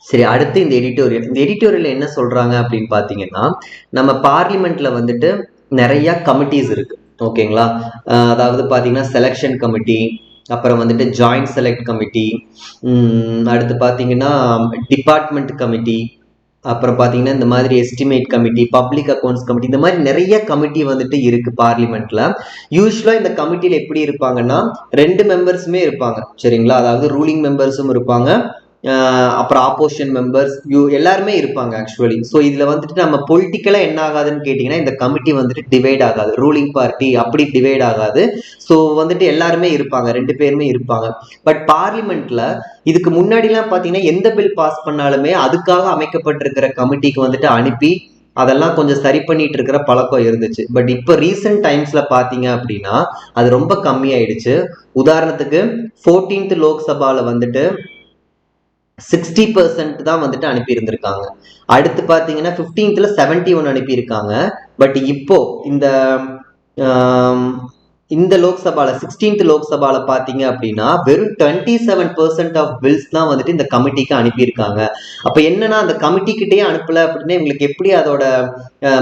சரி, அடுத்து இந்த எடிட்டோரியல் என்ன சொல்றாங்க அப்படின்னு பார்த்தீங்கன்னா, நம்ம பார்லிமெண்ட்ல வந்துட்டு நிறைய கமிட்டிஸ் இருக்கு, ஓகேங்களா? அதாவது பார்த்தீங்கன்னா செலெக்ஷன் கமிட்டி, அப்புறம் வந்துட்டு ஜாயிண்ட் செலக்ட் கமிட்டி, அடுத்து பார்த்தீங்கன்னா டிபார்ட்மெண்ட் கமிட்டி, அப்புறம் பார்த்தீங்கன்னா இந்த மாதிரி estimate committee, public accounts committee, இந்த மாதிரி நிறைய கமிட்டி வந்துட்டு இருக்கு பார்லிமெண்ட்ல. யூஸ்வலா இந்த கமிட்டியில் எப்படி இருப்பாங்கன்னா 2 மெம்பர்ஸுமே இருப்பாங்க, சரிங்களா? அதாவது ரூலிங் மெம்பர்ஸும் இருப்பாங்க, அப்புறம் ஆப்போசிஷன் மெம்பர்ஸ் எல்லாருமே இருப்பாங்க ஆக்சுவலி. ஸோ இதுல வந்துட்டு நம்ம பொலிட்டிக்கலா என்ன ஆகாதுன்னு கேட்டீங்கன்னா இந்த கமிட்டி வந்துட்டு டிவைட் ஆகாது, ரூலிங் பார்ட்டி அப்படி டிவைட் ஆகாது. ஸோ வந்துட்டு எல்லாருமே இருப்பாங்க, 2 பேருமே இருப்பாங்க. பட் பார்லிமெண்ட்ல இதுக்கு முன்னாடிலாம் பார்த்தீங்கன்னா எந்த பில் பாஸ் பண்ணாலுமே அதுக்காக அமைக்கப்பட்டிருக்கிற கமிட்டிக்கு வந்துட்டு அனுப்பி அதெல்லாம் கொஞ்சம் சரி பண்ணிட்டு இருக்கிற பழக்கம் இருந்துச்சு. பட் இப்போ ரீசெண்ட் டைம்ஸ்ல பாத்தீங்க அப்படின்னா அது ரொம்ப கம்மியாயிடுச்சு. உதாரணத்துக்கு 14th லோக்சபால வந்துட்டு 60% தான் வந்துட்டு அனுப்பி இருந்திருக்காங்க. அடுத்து பாத்தீங்கன்னா 15th 71 அனுப்பி இருக்காங்க. பட் இப்போ இந்த லோக்சபால 16th லோக்சபால பாத்தீங்க அப்படின்னா வெறும் 27% ஆஃப் பில்ஸ் தான் வந்துட்டு இந்த கமிட்டிக்கு அனுப்பியிருக்காங்க. அப்ப என்னன்னா அந்த கமிட்டி கிட்டேயே அனுப்பல அப்படின்னா இவங்களுக்கு எப்படி அதோட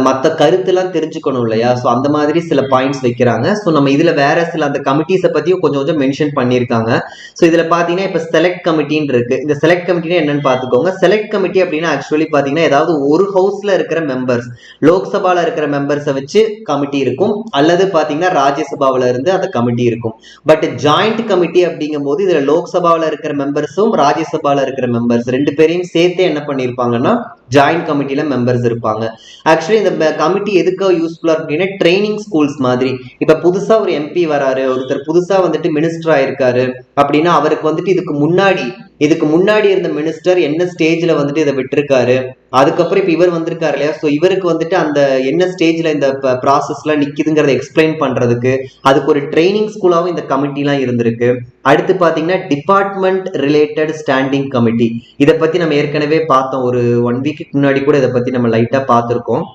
மற்ற கருத்துலாம் தெரிஞ்சுக்கணும் இல்லையா? ஸோ அந்த மாதிரி சில பாயிண்ட்ஸ் வைக்கிறாங்க. ஸோ நம்ம இதுல வேற சில அந்த கமிட்டிஸை பத்தியும் கொஞ்சம் கொஞ்சம் மென்ஷன் பண்ணியிருக்காங்க. ஸோ இதுல பாத்தீங்கன்னா இப்ப செலக்ட் கமிட்டின்னு இருக்கு. இந்த செலக்ட் கமிட்டினா என்னன்னு பாத்துக்கோங்க. செலக்ட் கமிட்டி அப்படின்னா ஆக்சுவலி பாத்தீங்கன்னா ஏதாவது ஒரு ஹவுஸ்ல இருக்கிற மெம்பர்ஸ், லோக்சபால இருக்கிற மெம்பர்ஸை வச்சு கமிட்டி இருக்கும், அல்லது பாத்தீங்கன்னா ராஜ்யசபாவில் இருந்து அந்த கமிட்டி இருக்கும். பட் ஜாயிண்ட் கமிட்டி அப்படிங்கும் போது இதுல லோக்சபாவில் இருக்கிற மெம்பர்ஸும் ராஜ்யசபால இருக்கிற மெம்பர்ஸ் 2 பேரையும் சேர்த்து என்ன பண்ணிருப்பாங்கன்னா ஜாயிண்ட் கமிட்டில மெம்பர்ஸ் இருப்பாங்க. ஆக்சுவலி இந்த கமிட்டி எதுக்கு யூஸ்ஃபுல்லா அப்படின்னா ட்ரைனிங் ஸ்கூல்ஸ் மாதிரி. இப்ப புதுசா ஒரு எம்பி வராரு, ஒருத்தர் புதுசா வந்துட்டு மினிஸ்டர் ஆயிருக்காரு அப்படின்னா அவருக்கு வந்துட்டு இதுக்கு முன்னாடி இருந்த மினிஸ்டர் என்ன ஸ்டேஜ்ல வந்துட்டு இதை விட்டுருக்காரு, அதுக்கப்புறம் இப்ப இவர் வந்திருக்காரு இல்லையா? ஸோ இவருக்கு வந்துட்டு அந்த என்ன ஸ்டேஜ்ல இந்த ப்ராசஸ்லாம் நிக்குதுங்கிறத எக்ஸ்பிளைன் பண்றதுக்கு அதுக்கு ஒரு ட்ரைனிங் ஸ்கூலாவும் இந்த கமிட்டிலாம் இருந்திருக்கு. அடுத்து பாத்தீங்கன்னா டிபார்ட்மெண்ட் ரிலேட்டட் ஸ்டாண்டிங் கமிட்டி, இதை பத்தி நம்ம ஏற்கனவே பார்த்தோம், ஒரு 1 வீக் முன்னாடி கூட இதை பத்தி நம்ம லைட்டா பார்த்திருக்கோம்.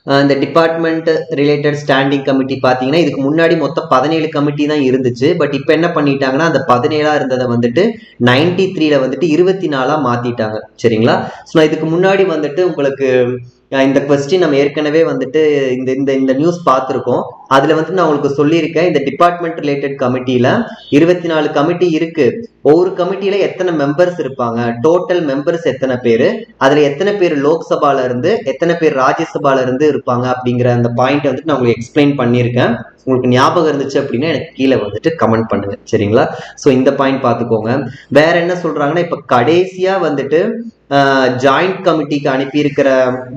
இந்த டிபார்ட்மெண்ட் ரிலேட்டட் ஸ்டாண்டிங் கமிட்டி பார்த்தீங்கன்னா இதுக்கு முன்னாடி மொத்தம் 17 கமிட்டி தான் இருந்துச்சு. பட் இப்போ என்ன பண்ணிட்டாங்கன்னா அந்த 17 இருந்ததை வந்துட்டு 93ல வந்துட்டு 24 மாத்திட்டாங்க. சரிங்களா? ஸோ இதுக்கு முன்னாடி வந்துட்டு உங்களுக்கு இந்த கொஸ்டின் நம்ம ஏற்கனவே வந்துட்டு இந்த இந்த இந்த நியூஸ் பார்த்துருக்கோம். அதுல வந்து நான் உங்களுக்கு சொல்லியிருக்கேன், இந்த டிபார்ட்மெண்ட் ரிலேட்டட் கமிட்டியில 24 கமிட்டி இருக்கு. ஒவ்வொரு கமிட்டியில எத்தனை மெம்பர்ஸ் இருப்பாங்க, டோட்டல் மெம்பர்ஸ் எத்தனை பேரு, அதுல எத்தனை பேர் லோக்சபால இருந்து எத்தனை பேர் ராஜ்யசபால இருந்து இருப்பாங்க அப்படிங்கிற அந்த பாயிண்ட் வந்துட்டு நான் உங்களுக்கு எக்ஸ்பிளைன் பண்ணியிருக்கேன். உங்களுக்கு ஞாபகம் இருந்துச்சு அப்படின்னா எனக்கு கீழே வந்துட்டு கமெண்ட் பண்ணுங்க. சரிங்களா? ஸோ இந்த பாயிண்ட் பார்த்துக்கோங்க. வேற என்ன சொல்றாங்கன்னா இப்ப கடைசியா வந்துட்டு ஜாயிண்ட் கமிட்டிக்கு அனுப்பி இருக்கிற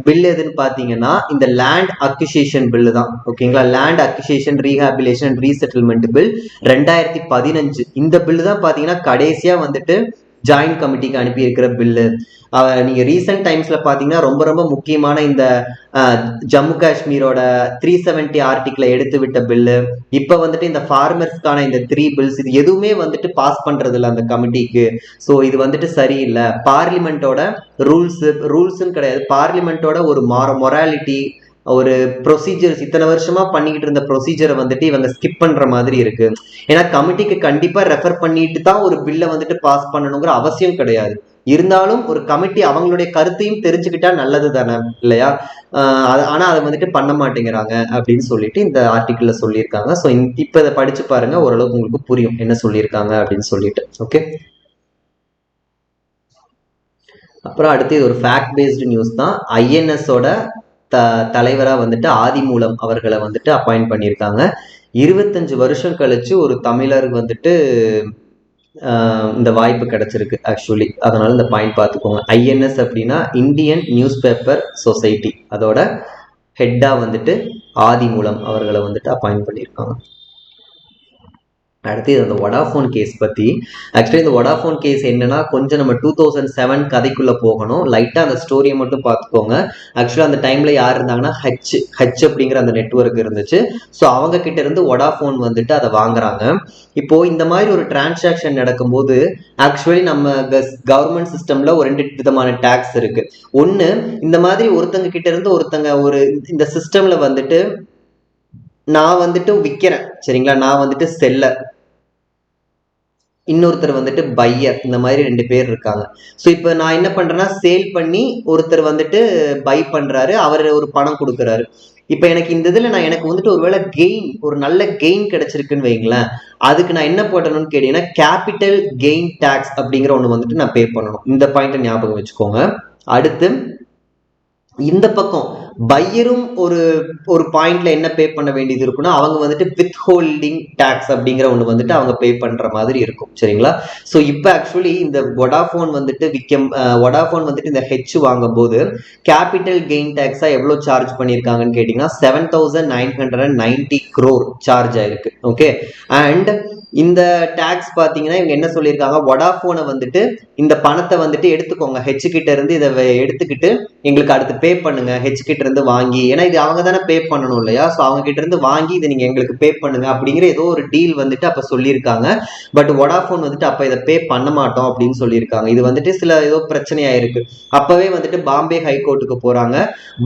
பில் எதுன்னு பாத்தீங்கன்னா இந்த லேண்ட் அக்விசிஷன் பில் தான். ஓகேங்களா? Land acquisition rehabilitation resettlement bill 2015. இந்த பில்லு தான் பாத்தீங்கன்னா கடைசியா வந்துட்டு ஜாயிண்ட் கமிட்டிக்கு அனுப்பி இருக்கிற பில்லு. நீங்க ரீசெண்ட் டைம்ஸ்ல பாத்தீங்கன்னா ரொம்ப ரொம்ப முக்கியமான இந்த ஜம்மு காஷ்மீரோட 370 ஆர்டிகிளை எடுத்து விட்ட பில்லு, இப்ப வந்துட்டு இந்த ஃபார்மர்ஸ்க்கான இந்த 3 பில்ஸ், இது எதுவுமே வந்துட்டு பாஸ் பண்றது இல்லை அந்த கமிட்டிக்கு. ஸோ இது வந்துட்டு சரியில்லை. பார்லிமெண்டோட ரூல்ஸ்ன்னு கிடையாது, பார்லிமெண்டோட ஒரு மொராலிட்டி, ஒரு ப்ரொசீஜர்ஸ், இத்தனை வருஷமா பண்ணிக்கிட்டு இருந்த ப்ரொசீஜரை வந்துட்டு இவங்க ஸ்கிப் பண்ற மாதிரி இருக்கு. ஏன்னா கமிட்டிக்கு கண்டிப்பா ரெஃபர் பண்ணிட்டு தான் ஒரு பில்லை வந்துட்டு பாஸ் பண்ணணுங்கிற அவசியம் கிடையாது. இருந்தாலும் ஒரு கமிட்டி அவங்களுடைய கருத்தையும் தெரிஞ்சுக்கிட்டா நல்லது தானே, இல்லையா? ஆனா அதை வந்துட்டு பண்ண மாட்டேங்கிறாங்க அப்படின்னு சொல்லிட்டு இந்த ஆர்டிக்கிள்ல சொல்லியிருக்காங்க. ஸோ இப்ப இதை படிச்சு பாருங்க, ஓரளவுக்கு உங்களுக்கு புரியும் என்ன சொல்லியிருக்காங்க அப்படின்னு சொல்லிட்டு. ஓகே, அப்புறம் அடுத்து இது ஒரு ஃபேக்ட் பேஸ்டு நியூஸ் தான். ஐஎன்எஸோட தலைவரா வந்துட்டு ஆதிமூலம் அவர்களை வந்துட்டு அப்பாயிண்ட் பண்ணியிருக்காங்க. 25 வருஷம் கழிச்சு ஒரு தமிழர் வந்துட்டு இந்த வாய்ப்பு கிடைச்சிருக்கு ஆக்சுவலி. அதனால இந்த பாயிண்ட் பார்த்துக்கோங்க. ஐஎன்எஸ் அப்படின்னா இந்தியன் நியூஸ் பேப்பர் சொசைட்டி, அதோட ஹெட்டா வந்துட்டு ஆதிமூலம் அவர்களை வந்துட்டு அப்பாயிண்ட் பண்ணியிருக்காங்க. அடுத்து இந்த வோடாஃபோன் கேஸ் பற்றி. ஆக்சுவலி இந்த வோடாஃபோன் கேஸ் என்னன்னா கொஞ்சம் நம்ம 2007 கதைக்குள்ளே போகணும். லைட்டாக அந்த ஸ்டோரியை மட்டும் பார்த்துக்கோங்க. ஆக்சுவலாக அந்த டைமில் யார் இருந்தாங்கன்னா ஹச் அப்படிங்கிற அந்த நெட்ஒர்க் இருந்துச்சு. ஸோ அவங்க கிட்ட இருந்து வோடாஃபோன் வந்துட்டு அதை வாங்குறாங்க. இப்போ இந்த மாதிரி ஒரு டிரான்சாக்ஷன் நடக்கும்போது ஆக்சுவலி நம்ம கவர்மெண்ட் சிஸ்டம்ல ஒரு 2 விதமான டேக்ஸ் இருக்கு. ஒன்று, இந்த மாதிரி ஒருத்தங்க கிட்ட இருந்து ஒருத்தங்க ஒரு இந்த சிஸ்டம்ல வந்துட்டு நான் வந்துட்டு விற்கிறேன், சரிங்களா, நான் வந்துட்டு செல்லர், இன்னொருத்தர் வந்துட்டு பையர், இந்த மாதிரி 2 பேர் இருக்காங்க. ஸோ இப்போ நான் என்ன பண்றேன்னா சேல் பண்ணி ஒருத்தர் வந்துட்டு பை பண்றாரு, அவர் ஒரு பணம் கொடுக்குறாரு. இப்போ எனக்கு இந்த இதுல எனக்கு வந்துட்டு ஒருவேளை கெயின், ஒரு நல்ல கெயின் கிடைச்சிருக்குன்னு வைங்களேன், அதுக்கு நான் என்ன போடணும்னு கேட்டீங்கன்னா கேபிட்டல் கெயின் டாக்ஸ் அப்படிங்கிற ஒன்று வந்துட்டு நான் பே பண்ணணும். இந்த பாயிண்ட்டை ஞாபகம் வச்சுக்கோங்க. அடுத்து இந்த பக்கம் பையரும் ஒரு பாயிண்ட்ல என்ன பே பண்ண வேண்டியது இருக்குன்னா அவங்க வந்துட்டு வித் ஹோல்டிங் டாக்ஸ் அப்படிங்கிற ஒன்று வந்துட்டு அவங்க பே பண்ற மாதிரி இருக்கும். சரிங்களா? ஸோ இப்போ ஆக்சுவலி இந்த வோடாஃபோன் வந்துட்டு வோடாஃபோன் வந்துட்டு இந்த ஹெச் வாங்கும் போது கேபிட்டல் கெயின் டாக்ஸா எவ்வளவு சார்ஜ் பண்ணியிருக்காங்கன்னு கேட்டீங்கன்னா 7,990 crore சார்ஜ் ஆயிருக்கு. ஓகே, அண்ட் இந்த டாக்ஸ் பாத்தீங்கன்னா இவங்க என்ன சொல்லியிருக்காங்க, வோடாஃபோனை வந்துட்டு இந்த பணத்தை வந்துட்டு எடுத்துக்கோங்க, ஹெச் கிட்ட இருந்து இதை எடுத்துக்கிட்டு எங்களுக்கு அடுத்து பே பண்ணுங்க, ஹெச் கிட்ட இருந்து வாங்கி, ஏன்னா இது அவங்க தானே பே பண்ணணும் இல்லையா? ஸோ அவங்க கிட்ட இருந்து வாங்கி இதை நீங்க எங்களுக்கு பே பண்ணுங்க அப்படிங்கிற ஏதோ ஒரு டீல் வந்துட்டு அப்ப சொல்லியிருக்காங்க. பட் வோடாஃபோன் வந்துட்டு அப்ப இதை பே பண்ண மாட்டோம் அப்படின்னு சொல்லியிருக்காங்க. இது வந்துட்டு சில ஏதோ பிரச்சனையா இருக்கு. அப்பவே வந்துட்டு பாம்பே ஹைகோர்ட்டுக்கு போறாங்க.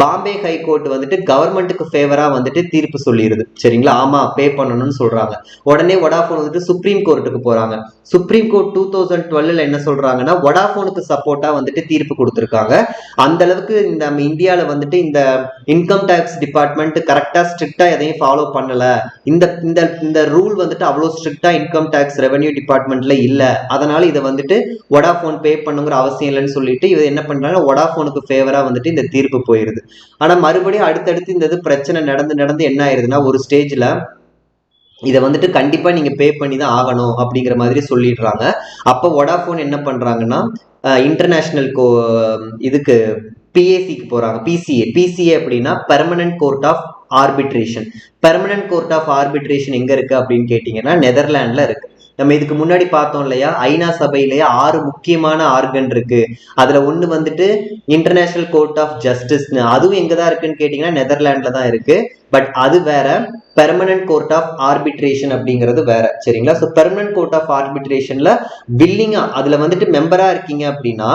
பாம்பே ஹைகோர்ட் வந்துட்டு கவர்மெண்ட்டுக்கு ஃபேவரா வந்துட்டு தீர்ப்பு சொல்லிடுது. சரிங்களா? ஆமா பே பண்ணணும்னு சொல்றாங்க. உடனே வோடாஃபோன் வந்துட்டு சுப்ரீம் கோர்ட்டுக்கு போறாங்க. சுப்ரீம் கோர்ட் 2012 என்ன சொல்றாங்கன்னா வோடாஃபோனுக்கு சப்போர்ட்டா வந்துட்டு தீர்ப்பு கொடுத்திருக்காங்க. அந்த அளவுக்கு இந்த இந்தியால வந்துட்டு இந்த இன்கம் டாக்ஸ் டிபார்ட்மெண்ட் கரெக்டா ஸ்ட்ரிக்டா எதையும் ஃபாலோ பண்ணல. இந்த ரூல் வந்துட்டு அவ்வளவு ஸ்ட்ரிக்டா இன்கம் டாக்ஸ் ரெவென்யூ டிபார்ட்மெண்ட்ல இல்ல. அதனால இதை வந்துட்டு வோடாஃபோன் பே பண்ணுங்கிற அவசியம் இல்லைன்னு சொல்லிட்டு இவ என்ன பண்றாங்க, வோடாஃபோனுக்கு ஃபேவரா வந்துட்டு இந்த தீர்ப்பு போயிருது. ஆனா மறுபடியும் அடுத்தடுத்து இந்த பிரச்சனை நடந்து என்ன ஆயிருதுன்னா ஒரு ஸ்டேஜ்ல இதை வந்துட்டு கண்டிப்பா நீங்க பே பண்ணி தான் ஆகணும் அப்படிங்கிற மாதிரி சொல்லிடுறாங்க. அப்ப வோடாஃபோன் என்ன பண்றாங்கன்னா இன்டர்நேஷனல் இதுக்கு பிஏசிக்கு போறாங்க. பிசிஏ அப்படின்னா permanent court of arbitration. Permanent court of arbitration எங்க இருக்கு அப்படின்னு கேட்டீங்கன்னா நெதர்லாண்ட்ல இருக்கு. நம்ம இதுக்கு முன்னாடி பார்த்தோம் இல்லையா, ஐநா சபையிலேயே 6 முக்கியமான ஆர்கன் இருக்கு. அதுல ஒண்ணு வந்துட்டு இன்டர்நேஷனல் கோர்ட் ஆஃப் ஜஸ்டிஸ்னு, அதுவும் எங்கதான் இருக்குன்னு கேட்டீங்கன்னா நெதர்லாண்ட்ல தான் இருக்கு. பட் அது வேற, பெர்மனன்ட் கோர்ட் ஆஃப் ஆர்பிட்ரேஷன் அப்படிங்கிறது வேற. சரிங்களா? ஸோ பெர்மனன்ட் கோர்ட் ஆஃப் ஆர்பிட்ரேஷன்ல வில்லிங்கா அதுல வந்துட்டு மெம்பரா இருக்கீங்க அப்படின்னா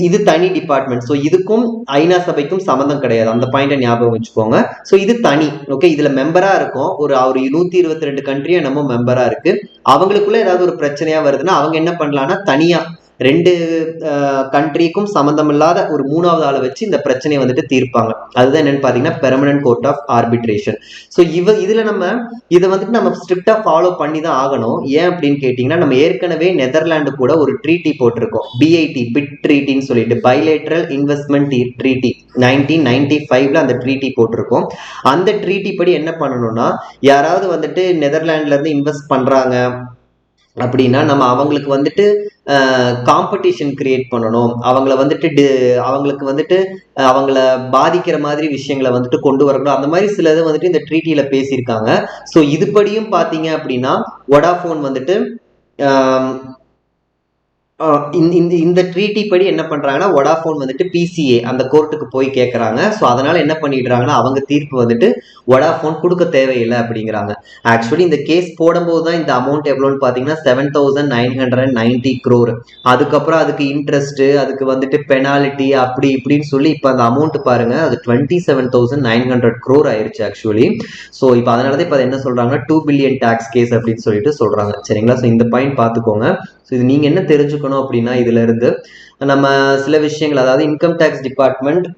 இது தனி டிபார்ட்மெண்ட். ஸோ இதுக்கும் ஐநா சபைக்கும் சம்மந்தம் கிடையாது, அந்த பாயிண்ட ஞாபகம் வச்சுக்கோங்க. ஸோ இது தனி. ஓகே, இதுல மெம்பரா இருக்கும் ஒரு 122 கண்ட்ரி என்னமோ மெம்பரா இருக்கு. அவங்களுக்குள்ள ஏதாவது ஒரு பிரச்சனையா வருதுன்னா அவங்க என்ன பண்ணலாம்னா தனியா 2 கண்ட்ரிக்கும் சம்மந்தம் இல்லாத ஒரு 3வது ஆளை வச்சு இந்த பிரச்சனையை வந்துட்டு தீர்ப்பாங்க. அதுதான் என்னன்னு பாத்தீங்கன்னா permanent court of arbitration. So இதுல நம்ம இதை வந்துட்டு நம்ம ஸ்ட்ரிக்டா ஃபாலோ பண்ணி தான் ஆகணும். ஏன் அப்படின்னு கேட்டீங்கன்னா நம்ம ஏற்கனவே நெதர்லாந்து கூட ஒரு ட்ரீட்டி போட்டிருக்கோம், பிட் ட்ரீட்டின்னு சொல்லிட்டு, பைலேட்ரல் இன்வெஸ்ட்மெண்ட் ட்ரீட்டி. 1995ல அந்த ட்ரீட்டி போட்டிருக்கோம். அந்த ட்ரீட்டி படி என்ன பண்ணணும்னா யாராவது வந்துட்டு நெதர்லாண்ட்ல இருந்து இன்வெஸ்ட் பண்றாங்க அப்படின்னா நம்ம அவங்களுக்கு வந்துட்டு காம்படிஷன் கிரியேட் பண்ணணும், அவங்களுக்கு வந்துட்டு அவங்கள பாதிக்கிற மாதிரி விஷயங்களை வந்துட்டு கொண்டு வரணும். அந்த மாதிரி சிலது வந்துட்டு இந்த ட்ரீட்டியில பேசியிருக்காங்க. ஸோ இதுபடியும் பாத்தீங்க அப்படின்னா வோடாஃபோன் வந்துட்டு இந்த ட்ரீட்டி படி என்ன பண்றாங்கன்னா வோடாஃபோன் வந்துட்டு பிசிஏ அந்த கோர்ட்டுக்கு போய் கேட்கறாங்க. ஸோ அதனால என்ன பண்ணிடுறாங்கன்னா அவங்க தீர்ப்பு வந்துட்டு வோடாஃபோன் கொடுக்க தேவையில்லை அப்படிங்கிறாங்க. ஆக்சுவலி இந்த கேஸ் போடும்போது தான் இந்த அமௌண்ட் எவ்வளோன்னு பார்த்தீங்கன்னா 7,990 crore. அதுக்கப்புறம் அதுக்கு இன்ட்ரெஸ்ட், அதுக்கு வந்துட்டு பெனாலிட்டி அப்படி இப்படின்னு சொல்லி இப்போ அந்த அமௌண்ட் பாருங்க, அது 27,900 crore ஆயிருச்சு ஆக்சுவலி. ஸோ இப்போ அதனாலதான் இப்போ என்ன சொல்றாங்கன்னா 2 billion டேக்ஸ் கேஸ் அப்படின்னு சொல்லிட்டு சொல்றாங்க. சரிங்களா? ஸோ இந்த பாயிண்ட் பார்த்துக்கோங்க. ஸோ இது நீங்க என்ன தெரிஞ்சுக்கணும் அப்படின்னா இதுல இருந்து நம்ம சில விஷயங்கள், அதாவது இன்கம் டேக்ஸ் டிபார்ட்மெண்ட்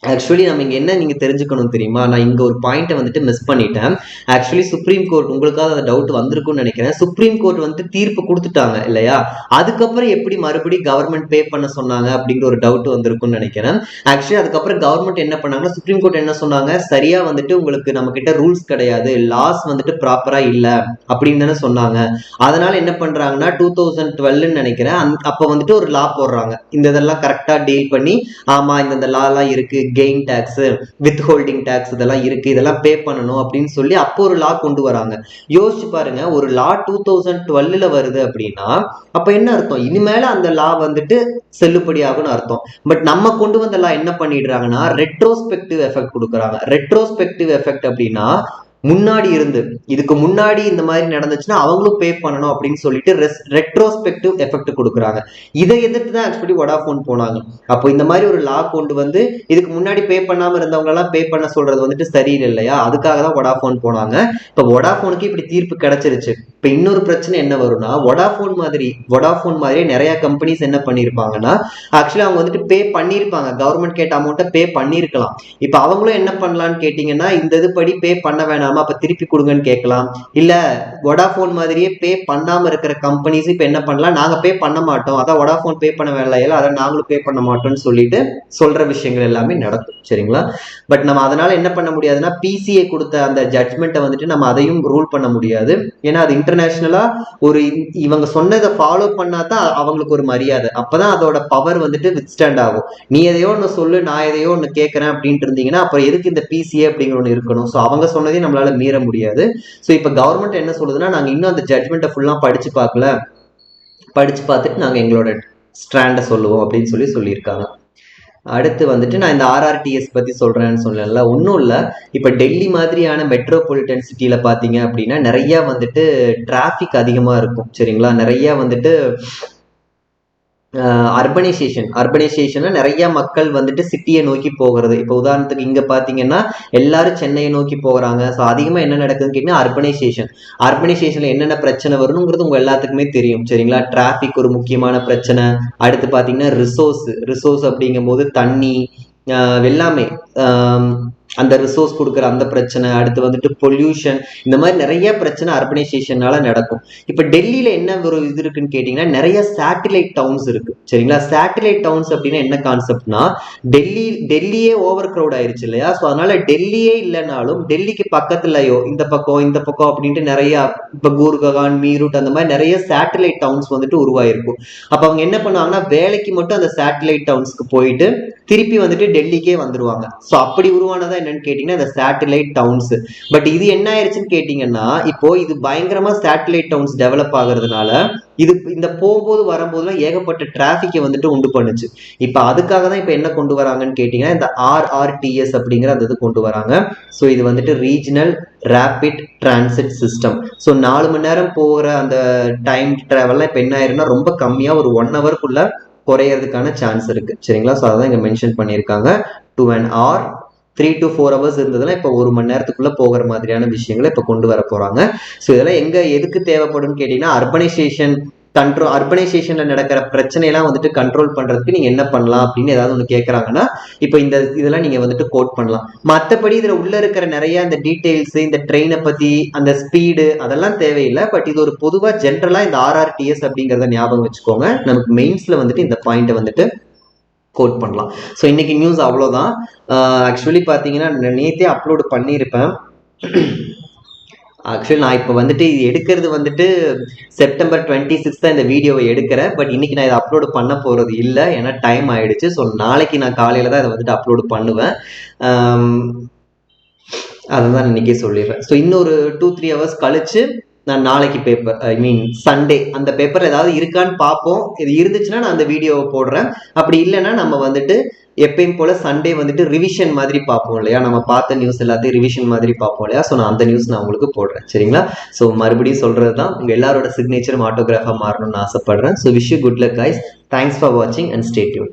ஆக்சுவலி நம்ம இங்க என்ன நீங்க தெரிஞ்சுக்கணும் தெரியுமா, நான் இங்க ஒரு பாயிண்ட்டை வந்துட்டு மிஸ் பண்ணிட்டேன். ஆக்சுவலி சுப்ரீம் கோர்ட், உங்களுக்காக அந்த டவுட் வந்திருக்கும்னு நினைக்கிறேன். சுப்ரீம் கோர்ட் வந்து தீர்ப்பு கொடுத்துட்டாங்க இல்லையா, அதுக்கப்புறம் எப்படி மறுபடியும் கவர்மெண்ட் பே பண்ண சொன்னாங்க அப்படிங்கிற ஒரு டவுட் வந்திருக்கும்னு நினைக்கிறேன். ஆக்சுவலி அதுக்கப்புறம் கவர்மெண்ட் என்ன பண்ணாங்கன்னா, சுப்ரீம் கோர்ட் என்ன சொன்னாங்க, சரியா வந்துட்டு உங்களுக்கு நம்ம கிட்ட ரூல்ஸ் கிடையாது, லாஸ் வந்துட்டு ப்ராப்பரா இல்ல அப்படின்னு தானே சொன்னாங்க. அதனால என்ன பண்றாங்கன்னா 2012 நினைக்கிறேன், அப்ப வந்துட்டு ஒரு லா போடுறாங்க, இந்த இதெல்லாம் கரெக்டா டீல் பண்ணி, ஆமா இந்த லா எல்லாம் இருக்கு, gain tax, with holding tax இதெல்லாம் இருக்கு, இதெல்லாம் பே பண்ணணும் அப்படின்னு சொல்லி அப்போ ஒரு லா கொண்டு வராங்க. யோசிச்சு பாருங்க, ஒரு லா 2012ல வருது அப்படின்னா அப்ப என்ன அர்த்தம், இனிமேல அந்த லா வந்துட்டு செல்லுபடி ஆகும்னு அர்த்தம். பட் நம்ம கொண்டு வந்த லா என்ன பண்ணிடுறாங்கன்னா ரெட்ரோஸ்பெக்டிவ் எஃபெக்ட் கொடுக்குறாங்க. ரெட்ரோஸ்பெக்டிவ் எஃபெக்ட் அப்படின்னா முன்னாடி இருந்து, இதுக்கு முன்னாடி இந்த மாதிரி நடந்துச்சுன்னா அவங்களும் பே பண்ணணும் அப்படின்னு சொல்லிட்டு ரெட்ரோஸ்பெக்டிவ் எஃபெக்ட் கொடுக்குறாங்க. இதை எதிர்த்து தான் ஆக்சுவலி வோடாஃபோன் போனாங்க. அப்போ இந்த மாதிரி ஒரு லா கொண்டு வந்து இதுக்கு முன்னாடி பே பண்ணாம இருந்தவங்க எல்லாம் பே பண்ண சொல்றது வந்துட்டு சரியில்லை இல்லையா, அதுக்காக தான் வோடாஃபோன் போனாங்க. இப்போ வோடாஃபோனுக்கு இப்படி தீர்ப்பு கிடைச்சிருச்சு. இப்போ இன்னொரு பிரச்சனை என்ன வரும்னா, வோடாஃபோன் மாதிரி நிறைய கம்பெனிஸ் என்ன பண்ணிருப்பாங்கன்னா ஆக்சுவலி அவங்க வந்துட்டு பே பண்ணிருப்பாங்க, கவர்மெண்ட் கேட்ட அமௌண்ட்டை பே பண்ணிருக்கலாம். இப்போ அவங்களும் என்ன பண்ணலாம்னு கேட்டீங்கன்னா, இந்த இது படி பே பண்ண வேணாம், அப்ப திருப்பி கொடுங்கன்னு கேட்கலாம். இல்ல வோடாஃபோன் மாதிரியே பே பண்ணாம இருக்கிற கம்பெனிஸ் இப்ப என்ன பண்ணலாம், நாங்க பே பண்ண மாட்டோம், அதான் வோடாஃபோன் பே பண்ண வேலையில அதை நாங்களும் பே பண்ண மாட்டோம்னு சொல்லிட்டு சொல்ற விஷயங்கள் எல்லாமே நடக்கும். சரிங்களா? பட் நம்ம அதனால என்ன பண்ண முடியாதுன்னா, பிசிஏ கொடுத்த அந்த ஜட்மெண்ட்டை வந்துட்டு நம்ம அதையும் ரூல் பண்ண முடியாது. ஏன்னா அது இன்டர்நேஷனலா ஒரு இவங்க சொன்னதை ஃபாலோ பண்ணாதான் அவங்களுக்கு ஒரு மரியாதை, அப்பதான் அதோட பவர் வந்துட்டு வித்ஸ்டாண்ட் ஆகும். நீ எதையோ ஒன்று சொல்லு, நான் எதையோ ஒன்று கேட்கறேன் அப்படின்ட்டு இருந்தீங்கன்னா அப்புறம் எதுக்கு இந்த பிசிஏ அப்படிங்கிற ஒன்று இருக்கணும். ஸோ அவங்க சொன்னதையும் நம்மளால மீற முடியாது. ஸோ இப்போ கவர்மெண்ட் என்ன சொல்லுதுன்னா, நாங்க இன்னும் அந்த ஜட்மெண்ட்டை ஃபுல்லா படிச்சு பார்க்கல, படிச்சு பார்த்துட்டு நாங்க எங்களோட ஸ்டாண்டை சொல்லுவோம் அப்படின்னு சொல்லியிருக்காங்க. அடுத்து வந்துட்டு நான் இந்த ஆர்ஆர்டிஎஸ் பத்தி சொல்றேன்னு சொல்லல, ஒன்றும் இல்லை. இப்போ டெல்லி மாதிரியான மெட்ரோபாலிட்டன் சிட்டியில பாத்தீங்க அப்படின்னா நிறைய வந்துட்டு டிராபிக் அதிகமா இருக்கும். சரிங்களா? நிறைய வந்துட்டு அர்பனைசேஷன் நிறைய மக்கள் வந்துட்டு சிட்டியை நோக்கி போகிறது. இப்போ உதாரணத்துக்கு இங்க பாத்தீங்கன்னா எல்லாரும் சென்னையை நோக்கி போகிறாங்க. ஸோ அதிகமா என்ன நடக்குதுன்னு கேட்டீங்கன்னா அர்பனைசேஷன்ல என்னென்ன பிரச்சனை வரணுங்கிறது உங்க எல்லாத்துக்குமே தெரியும். சரிங்களா? டிராபிக் ஒரு முக்கியமான பிரச்சனை. அடுத்து பாத்தீங்கன்னா ரிசோர்ஸ் அப்படிங்கும் போது தண்ணி எல்லாமே, அந்த ரிசோர்ஸ் கொடுக்குற அந்த பிரச்சனை. அடுத்து வந்துட்டு பொல்யூஷன், இந்த மாதிரி நிறைய பிரச்சனை அர்பனைசேஷனால நடக்கும். இப்போ டெல்லியில என்ன ஒரு இது இருக்குன்னு கேட்டீங்கன்னா, நிறைய சேட்டிலைட் டவுன்ஸ் இருக்கு. சரிங்களா? சேட்டிலைட் டவுன்ஸ் அப்படின்னா என்ன கான்செப்ட்னா, டெல்லியே ஓவர் கிரௌட் ஆயிருச்சு இல்லையா, ஸோ அதனால டெல்லியே இல்லைனாலும் டெல்லிக்கு பக்கத்துலயோ இந்த பக்கம் அப்படின்ட்டு நிறைய, இப்போ கூர்கான், மீரூட் அந்த மாதிரி நிறைய சேட்டிலைட் டவுன்ஸ் வந்துட்டு உருவாயிருக்கும். அப்ப அவங்க என்ன பண்ணுவாங்கன்னா, வேலைக்கு மட்டும் அந்த சேட்டிலைட் டவுன்ஸ்க்கு போயிட்டு திருப்பி வந்துட்டு டெல்லிக்கே வந்துருவாங்க. ஸோ அப்படி உருவானதா என்னன்னு கேட்டீங்கன்னா இந்த சேட்டிலைட் டவுன்ஸ். பட் இது என்ன ஆயிருச்சுன்னு கேட்டீங்கன்னா, இப்போ இது பயங்கரமா சேட்டிலைட் டவுன்ஸ் டெவலப் ஆகுறதுனால இது இந்த போகும்போது வரும்போதுலாம் ஏகப்பட்ட டிராபிக்கை வந்துட்டு உண்டு பண்ணுச்சு. இப்ப அதுக்காக தான் இப்ப என்ன கொண்டு வராங்கன்னு கேட்டீங்கன்னா இந்த ஆர்ஆர்டிஎஸ் அப்படிங்கிற அந்த இது கொண்டு வராங்க. ஸோ இது வந்துட்டு regional rapid transit system. So 4 மணி நேரம் போகிற அந்த டைம் டிராவல்லாம் இப்ப என்ன ஆயிருன்னா ரொம்ப கம்மியா ஒரு 1 ஹவருக்குள்ள குறையறதுக்கான சான்ஸ் இருக்கு. சரிங்களா? ஸோ அதான் இங்க மென்ஷன் பண்ணியிருக்காங்க. 2 an hour 3 to 4 hours இருந்ததுன்னா இப்போ 1 மணி நேரத்துக்குள்ள போகிற மாதிரியான விஷயங்களை இப்போ கொண்டு வர போறாங்க. ஸோ இதெல்லாம் எதுக்கு தேவைப்படும் கேட்டீங்கன்னா, அர்பனைசேஷன்ல நடக்கிற பிரச்சனையெல்லாம் வந்துட்டு கண்ட்ரோல் பண்றதுக்கு நீங்க என்ன பண்ணலாம் அப்படின்னு ஏதாவது ஒன்று கேட்கறாங்கன்னா இப்போ இதெல்லாம் நீங்க வந்துட்டு கோட் பண்ணலாம். மற்றபடி இதுல உள்ள இருக்கிற நிறைய இந்த டீடைல்ஸ், இந்த ட்ரெயினை பத்தி, அந்த ஸ்பீடு, அதெல்லாம் தேவையில்லை. பட் இது ஒரு பொதுவா ஜென்ரலா இந்த RRTS அப்படிங்கறத ஞாபகம் வச்சுக்கோங்க. நமக்கு மெயின்ஸ்ல வந்துட்டு இந்த பாயிண்ட் வந்துட்டு கோட் பண்ணலாம். ஸோ இன்னைக்கு நியூஸ் அவ்வளோதான். ஆக்சுவலி பார்த்தீங்கன்னா நேற்றே அப்லோடு பண்ணியிருப்பேன். ஆக்சுவலி நான் இப்போ வந்துட்டு இது எடுக்கிறது வந்துட்டு September 26 தான் இந்த வீடியோவை எடுக்கிறேன். பட் இன்னைக்கு நான் இதை அப்லோடு பண்ண போகிறது இல்லை, ஏன்னா டைம் ஆயிடுச்சு. ஸோ நாளைக்கு நான் காலையில் தான் இதை வந்துட்டு அப்லோடு பண்ணுவேன். அதை தான் இன்னைக்கே சொல்லிடுறேன். ஸோ இன்னொரு 2-3 hours கழிச்சு நான் நாளைக்கு பேப்பர், ஐ மீன் சண்டே, அந்த பேப்பர் ஏதாவது இருக்கான்னு பார்ப்போம். இது இருந்துச்சுன்னா நான் அந்த வீடியோவை போடுறேன். அப்படி இல்லைன்னா நம்ம வந்துட்டு எப்பயும் போல சண்டே வந்துட்டு ரிவிஷன் மாதிரி பார்ப்போம் இல்லையா, நம்ம பார்த்த நியூஸ் எல்லாத்தையும் ரிவிஷன் மாதிரி பார்ப்போம் இல்லையா. ஸோ நான் அந்த நியூஸ் நான் உங்களுக்கு போடுறேன். சரிங்களா? ஸோ மறுபடியும் சொல்றது தான், உங்க எல்லாரோட சிக்னேச்சரும் ஆட்டோகிராஃபாக மாறணும்னு ஆசைப்படுறேன். So wish you good luck guys. Thanks for வாட்சிங் அண்ட் ஸ்டே டியூன்.